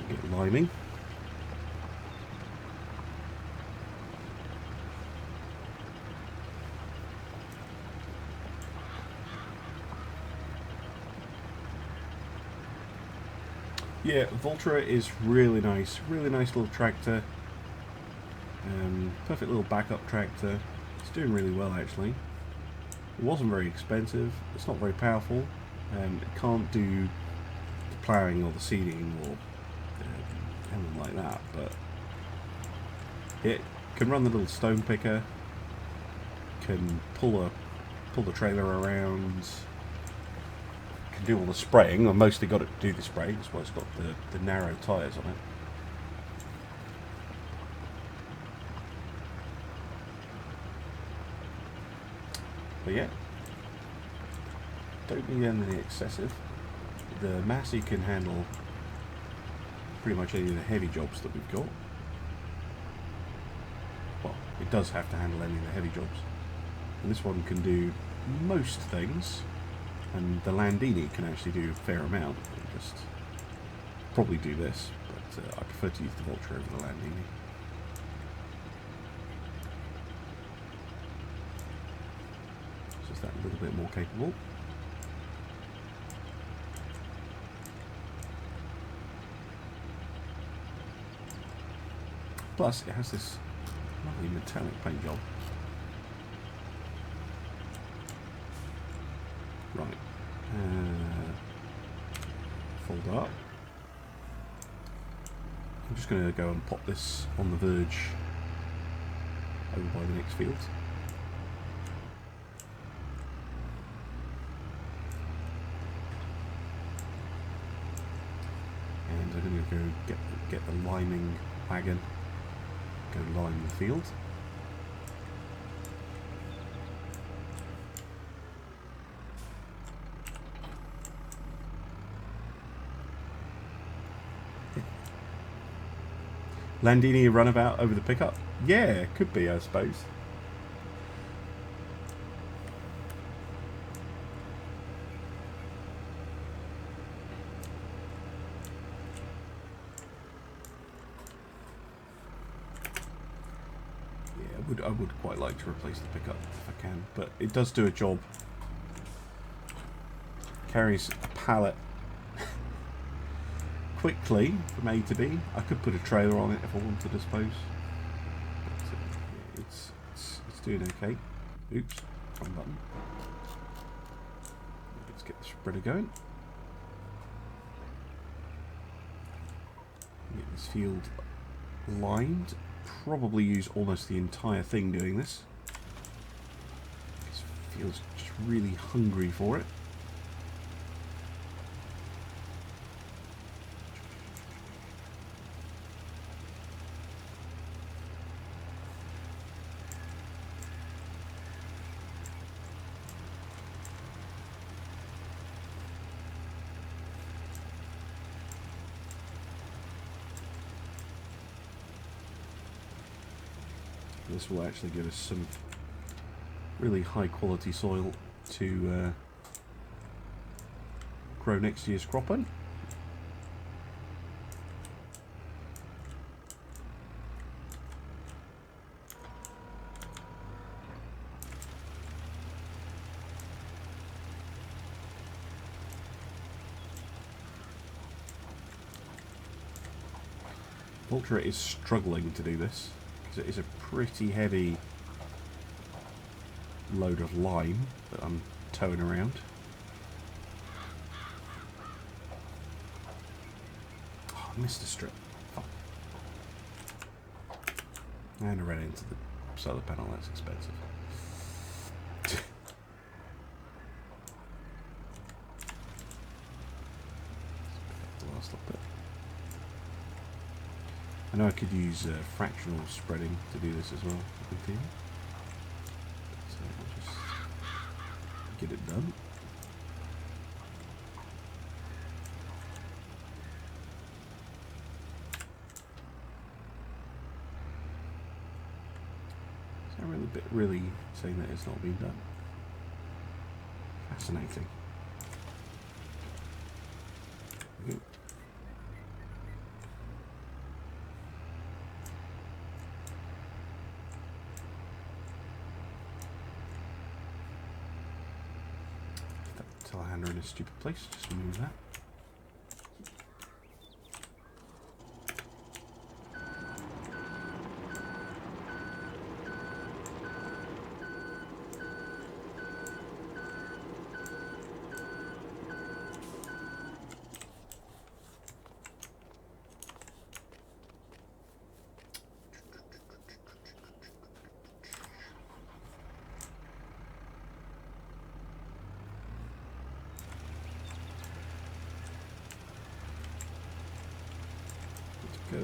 Speaker 1: Get liming. Yeah, Voltra is really nice little tractor. Perfect little backup tractor. It's doing really well actually. It wasn't very expensive, it's not very powerful, it can't do the ploughing or the seeding or anything like that, but it can run the little stone picker, can pull the trailer around, can do all the spraying. I've mostly got it to do the spraying, that's why it's got the narrow tyres on it. But yeah, don't need anything excessive. The Massey can handle pretty much any of the heavy jobs that we've got. Well, it does have to handle any of the heavy jobs. And this one can do most things, and the Landini can actually do a fair amount. It'll just probably do this, but I prefer to use the Vulture over the Landini. Just that little bit more capable. Plus, it has this lovely metallic paint job. Right. Fold up. I'm just going to go and pop this on the verge over by the next field. And I'm going to go get the liming wagon. Go line the field. Landini runabout over the pickup? Yeah, could be, I suppose. I would quite like to replace the pickup if I can, but it does do a job. Carries a pallet quickly from A to B. I could put a trailer on it if I wanted, I suppose. But, it's doing okay. Oops, wrong button. Let's get the spreader going. Get this field lined. Probably use almost the entire thing doing this. This field's just really hungry for it. This will actually give us some really high quality soil to grow next year's crop on. Ultra is struggling to do this, because it is a pretty heavy load of lime that I'm towing around. Oh, I missed a strip. Fuck. And I ran into the solar panel, that's expensive. The last little bit. I know I could use fractional spreading to do this as well, I think. So I'll just get it done. Is that really saying that it's not been done? Fascinating. Okay. Telehandler in a stupid place, just remove that. Go.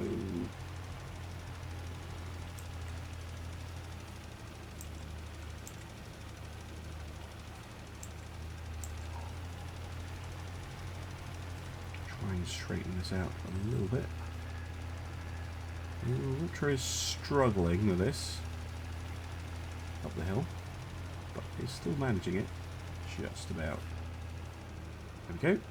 Speaker 1: Try and straighten this out a little bit. Ultra is struggling with this up the hill, but he's still managing it just about. There we go.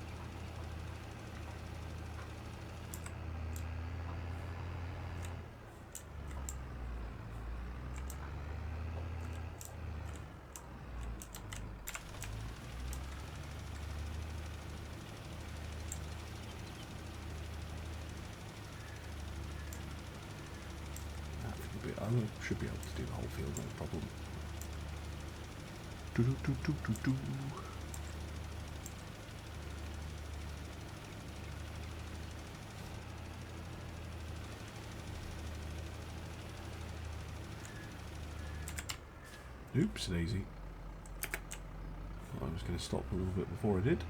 Speaker 1: I should be able to do the whole field, no problem. Do do do do do do. Oops, daisy. I was going to stop a little bit before I did.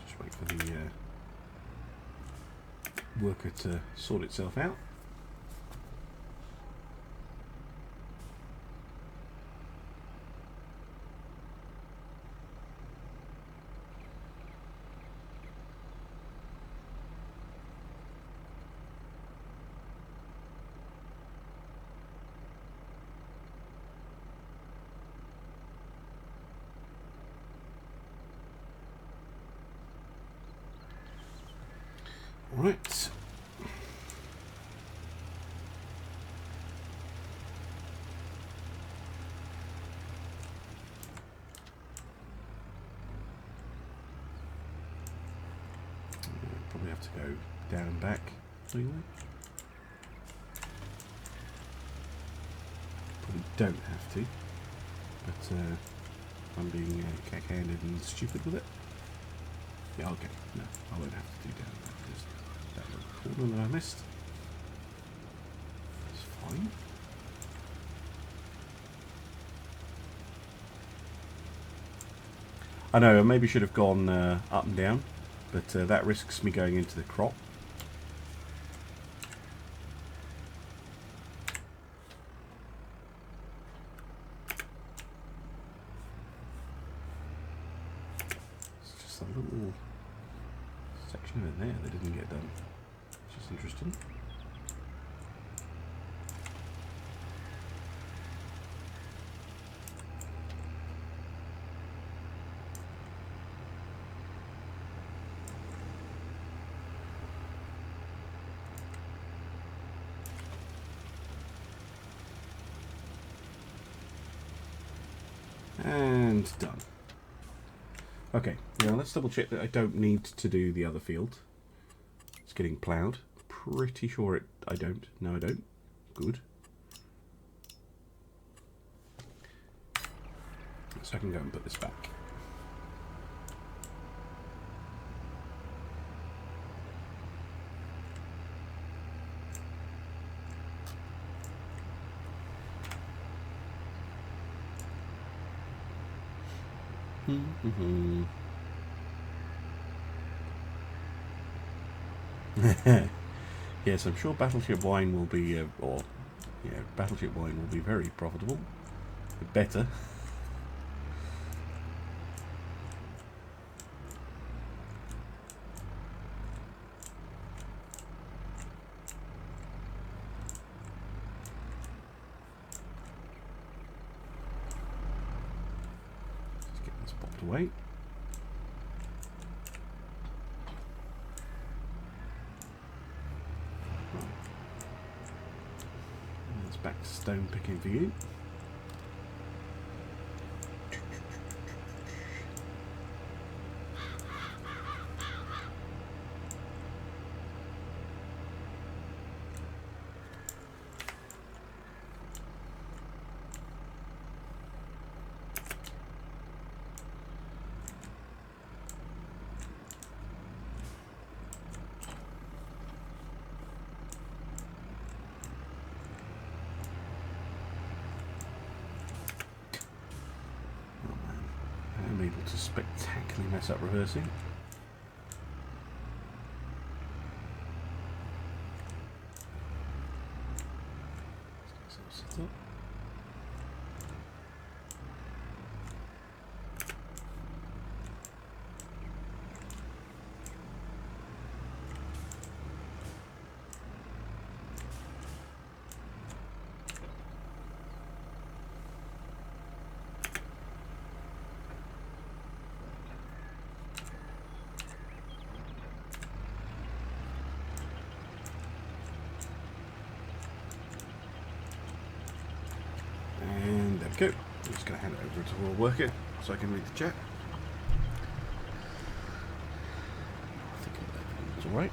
Speaker 1: Just wait for the worker to sort itself out. Right. Probably have to go down and back. Probably don't have to, but I'm being cack-handed and stupid with it. Yeah, okay. No, I won't have to do down and back. Just that little corner that I missed. It's fine. I know, I maybe should have gone up and down, but that risks me going into the crop. Let's just there's a little section in there that didn't get done, which is interesting. And done. Okay, now let's double check that I don't need to do the other field. It's getting ploughed. Pretty sure I don't. No, I don't. Good. So I can go and put this back. Yes, I'm sure Battleship Wine will be, Battleship Wine will be very profitable. Better. Let's get this popped away. Back to stone picking for you. To spectacularly mess up reversing. Set up. Go. I'm just going to hand it over to Raw Worker so I can read the chat. I think it's alright.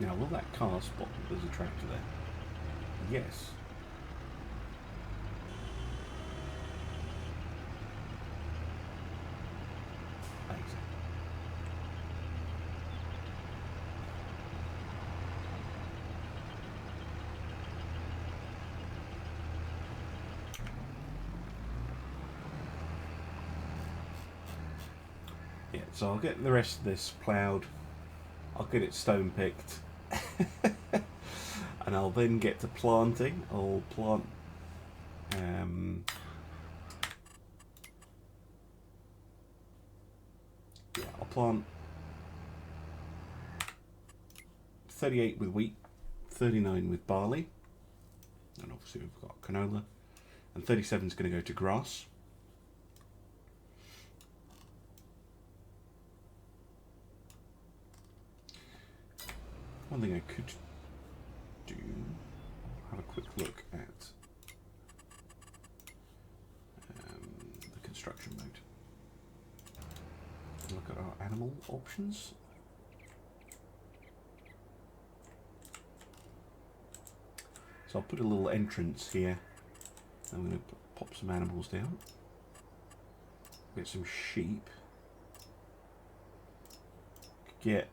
Speaker 1: Now, will that car spot that there's a tractor there? Yes. Thanks. Yeah, so I'll get the rest of this ploughed. I'll get it stone picked. And I'll then get to planting. I'll plant I'll plant 38 with wheat, 39 with barley, and obviously we've got canola, and 37 is going to go to grass. One thing I could do, have a quick look at the construction mode. Look at our animal options. So I'll put a little entrance here. I'm going to pop some animals down. Get some sheep. Get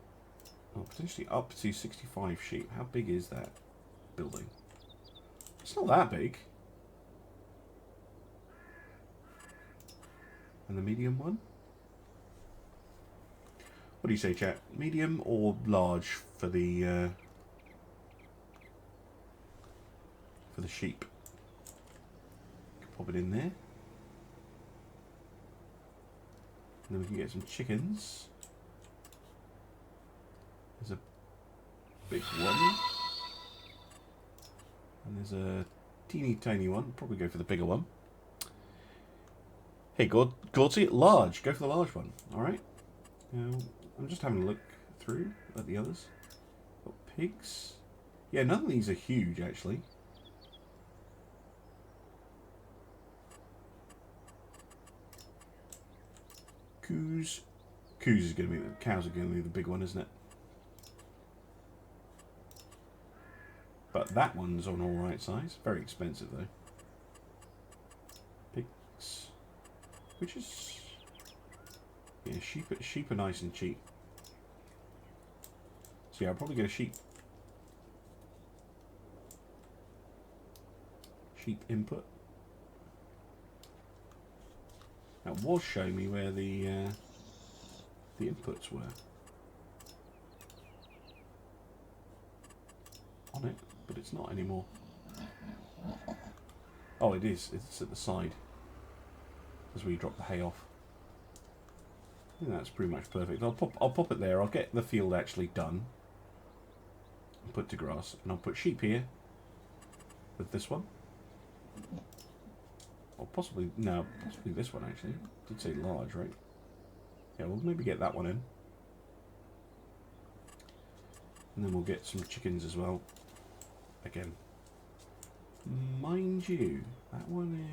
Speaker 1: Oh, potentially up to 65 sheep. How big is that building? It's not that big. And the medium one? What do you say, chat? Medium or large for the sheep? Pop it in there. And then we can get some chickens. There's a big one. And there's a teeny tiny one. Probably go for the bigger one. Hey, Gorty, large. Go for the large one. Alright. I'm just having a look through at the others. Got pigs. Yeah, none of these are huge, actually. Cows. Cows is going to be the cows are going to be the big one, isn't it? But that one's on all right size. Very expensive though. Pigs, which is yeah, sheep are nice and cheap. So yeah, I'll probably get a sheep input. That was showing me where the inputs were on it, but it's not anymore. Oh, it is. It's at the side. That's where you drop the hay off. I think that's pretty much perfect. I'll pop it there. I'll get the field actually done and put to grass, and I'll put sheep here with this one. Or possibly this one actually. I did say large, right? Yeah, we'll maybe get that one in. And then we'll get some chickens as well. Again. Mind you, that one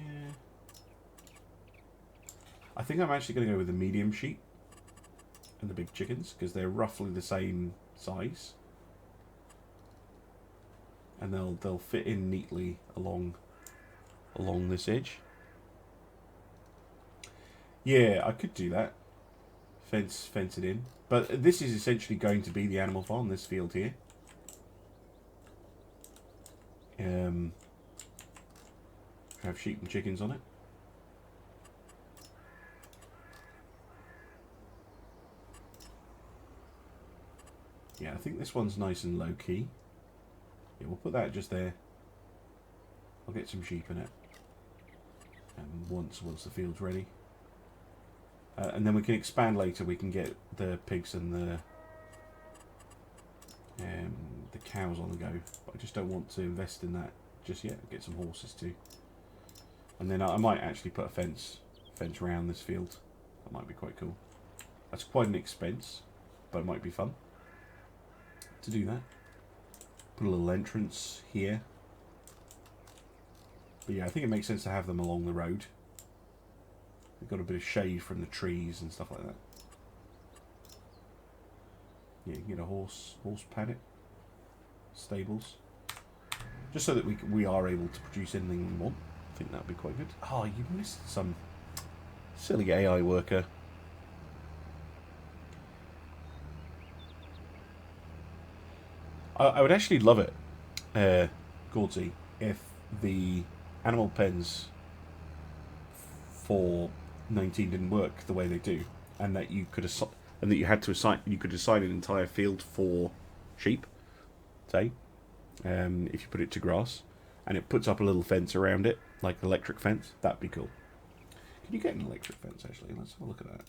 Speaker 1: I think I'm actually going to go with the medium sheep and the big chickens, because they're roughly the same size. And they'll fit in neatly along this edge. Yeah, I could do that. Fence it in. But this is essentially going to be the animal farm, this field here. Have sheep and chickens on it. Yeah, I think this one's nice and low key. Yeah, we'll put that just there. I'll get some sheep in it. And once the field's ready. And then we can expand later. We can get the pigs and the cows on the go. But I just don't want to invest in that just yet. Get some horses too. And then I might actually put a fence around this field. That might be quite cool. That's quite an expense, but it might be fun to do that. Put a little entrance here. But yeah, I think it makes sense to have them along the road. They've got a bit of shade from the trees and stuff like that. Yeah, you can get a horse paddock, stables, just so that we are able to produce anything we want. I think that'd be quite good. Oh, you missed some silly AI worker. I would actually love it, Gordy, if the animal pens for 19 didn't work the way they do, and that you could assign an entire field for sheep, say, if you put it to grass, and it puts up a little fence around it, like an electric fence. That'd be cool. Can you get an electric fence actually? Let's have a look at that.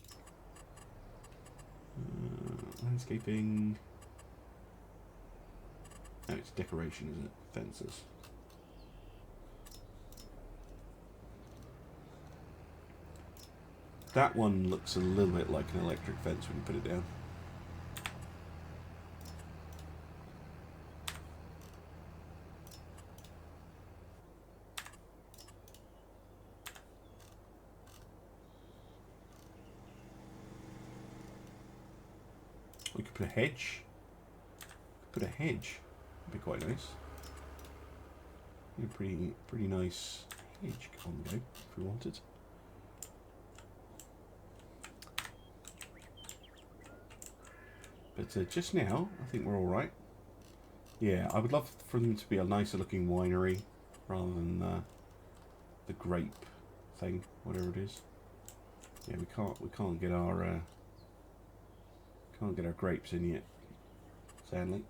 Speaker 1: Landscaping. No, it's decoration, isn't it? Fences. That one looks a little bit like an electric fence when you put it down. We could put a hedge. Put a hedge. That'd be quite nice. A pretty nice hedge on the go if we wanted. But just now, I think we're all right. Yeah, I would love for them to be a nicer looking winery rather than the grape thing, whatever it is. Yeah, we can't get our grapes in yet, sadly.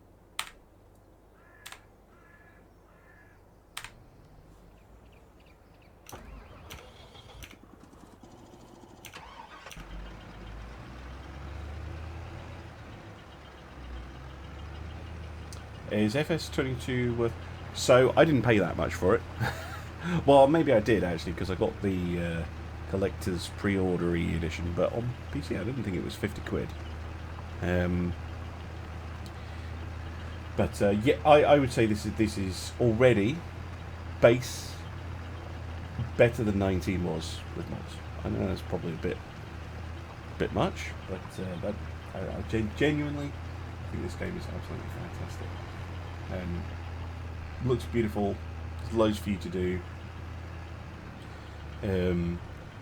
Speaker 1: Is FS22 worth... So, I didn't pay that much for it. Well, maybe I did, actually, because I got the collector's pre-order-y edition, but on PC I didn't think it was 50 quid. But, yeah, I would say this is already base better than 19 was with mods. I know that's probably a bit much, but I genuinely think this game is absolutely fantastic. Looks beautiful. There's loads for you to do.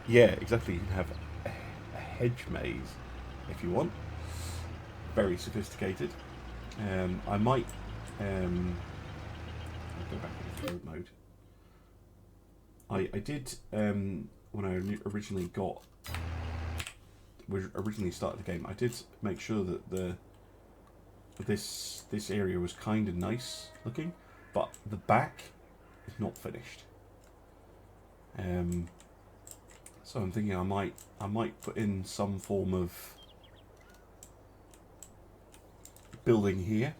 Speaker 1: Yeah, exactly. You can have a hedge maze if you want. Very sophisticated. I might I'll go back into road mode. I did when I originally started the game. I did make sure that this area was kind of nice looking, but the back is not finished. So I'm thinking I might put in some form of building here.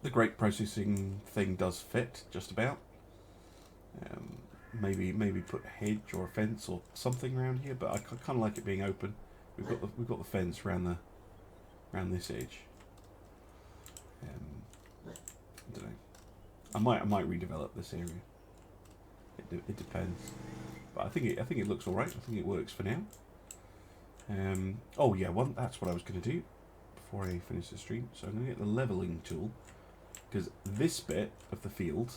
Speaker 1: The grape processing thing does fit just about. Maybe put a hedge or a fence or something around here, but I kind of like it being open. We've got the fence around this edge. I don't know. I might redevelop this area. It depends, but I think it looks all right. I think it works for now. Oh yeah, that's what I was going to do before I finish the stream. So I'm going to get the leveling tool, because this bit of the field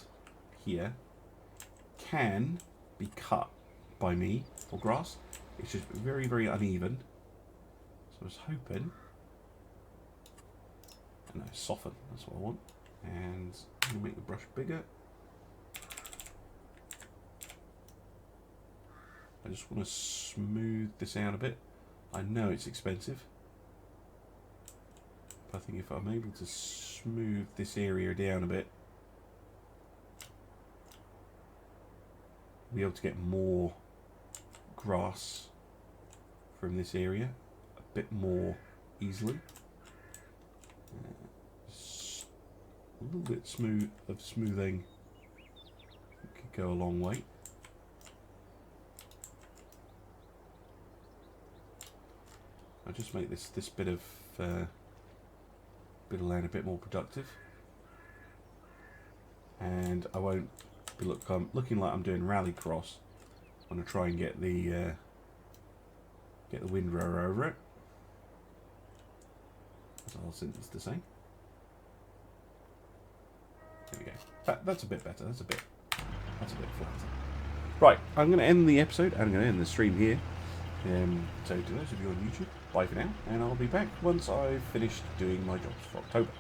Speaker 1: here can be cut by me for grass. It's just very, very uneven. So I was hoping, and I soften. That's what I want. And I'm going to make the brush bigger. I just want to smooth this out a bit. I know it's expensive, but I think if I'm able to smooth this area down a bit, I'll be able to get more grass from this area a bit more easily. A little bit smoothing could go a long way. I'll just make this bit of land a bit more productive, and I won't be looking like I'm doing rallycross. I'm gonna try and get the windrower over it. That's a whole sentence to say. There we go. That's a bit better. That's a bit flatter. Right, I'm going to end the episode. I'm going to end the stream here. So to those of you on YouTube, bye for now, and I'll be back once I've finished doing my jobs for October.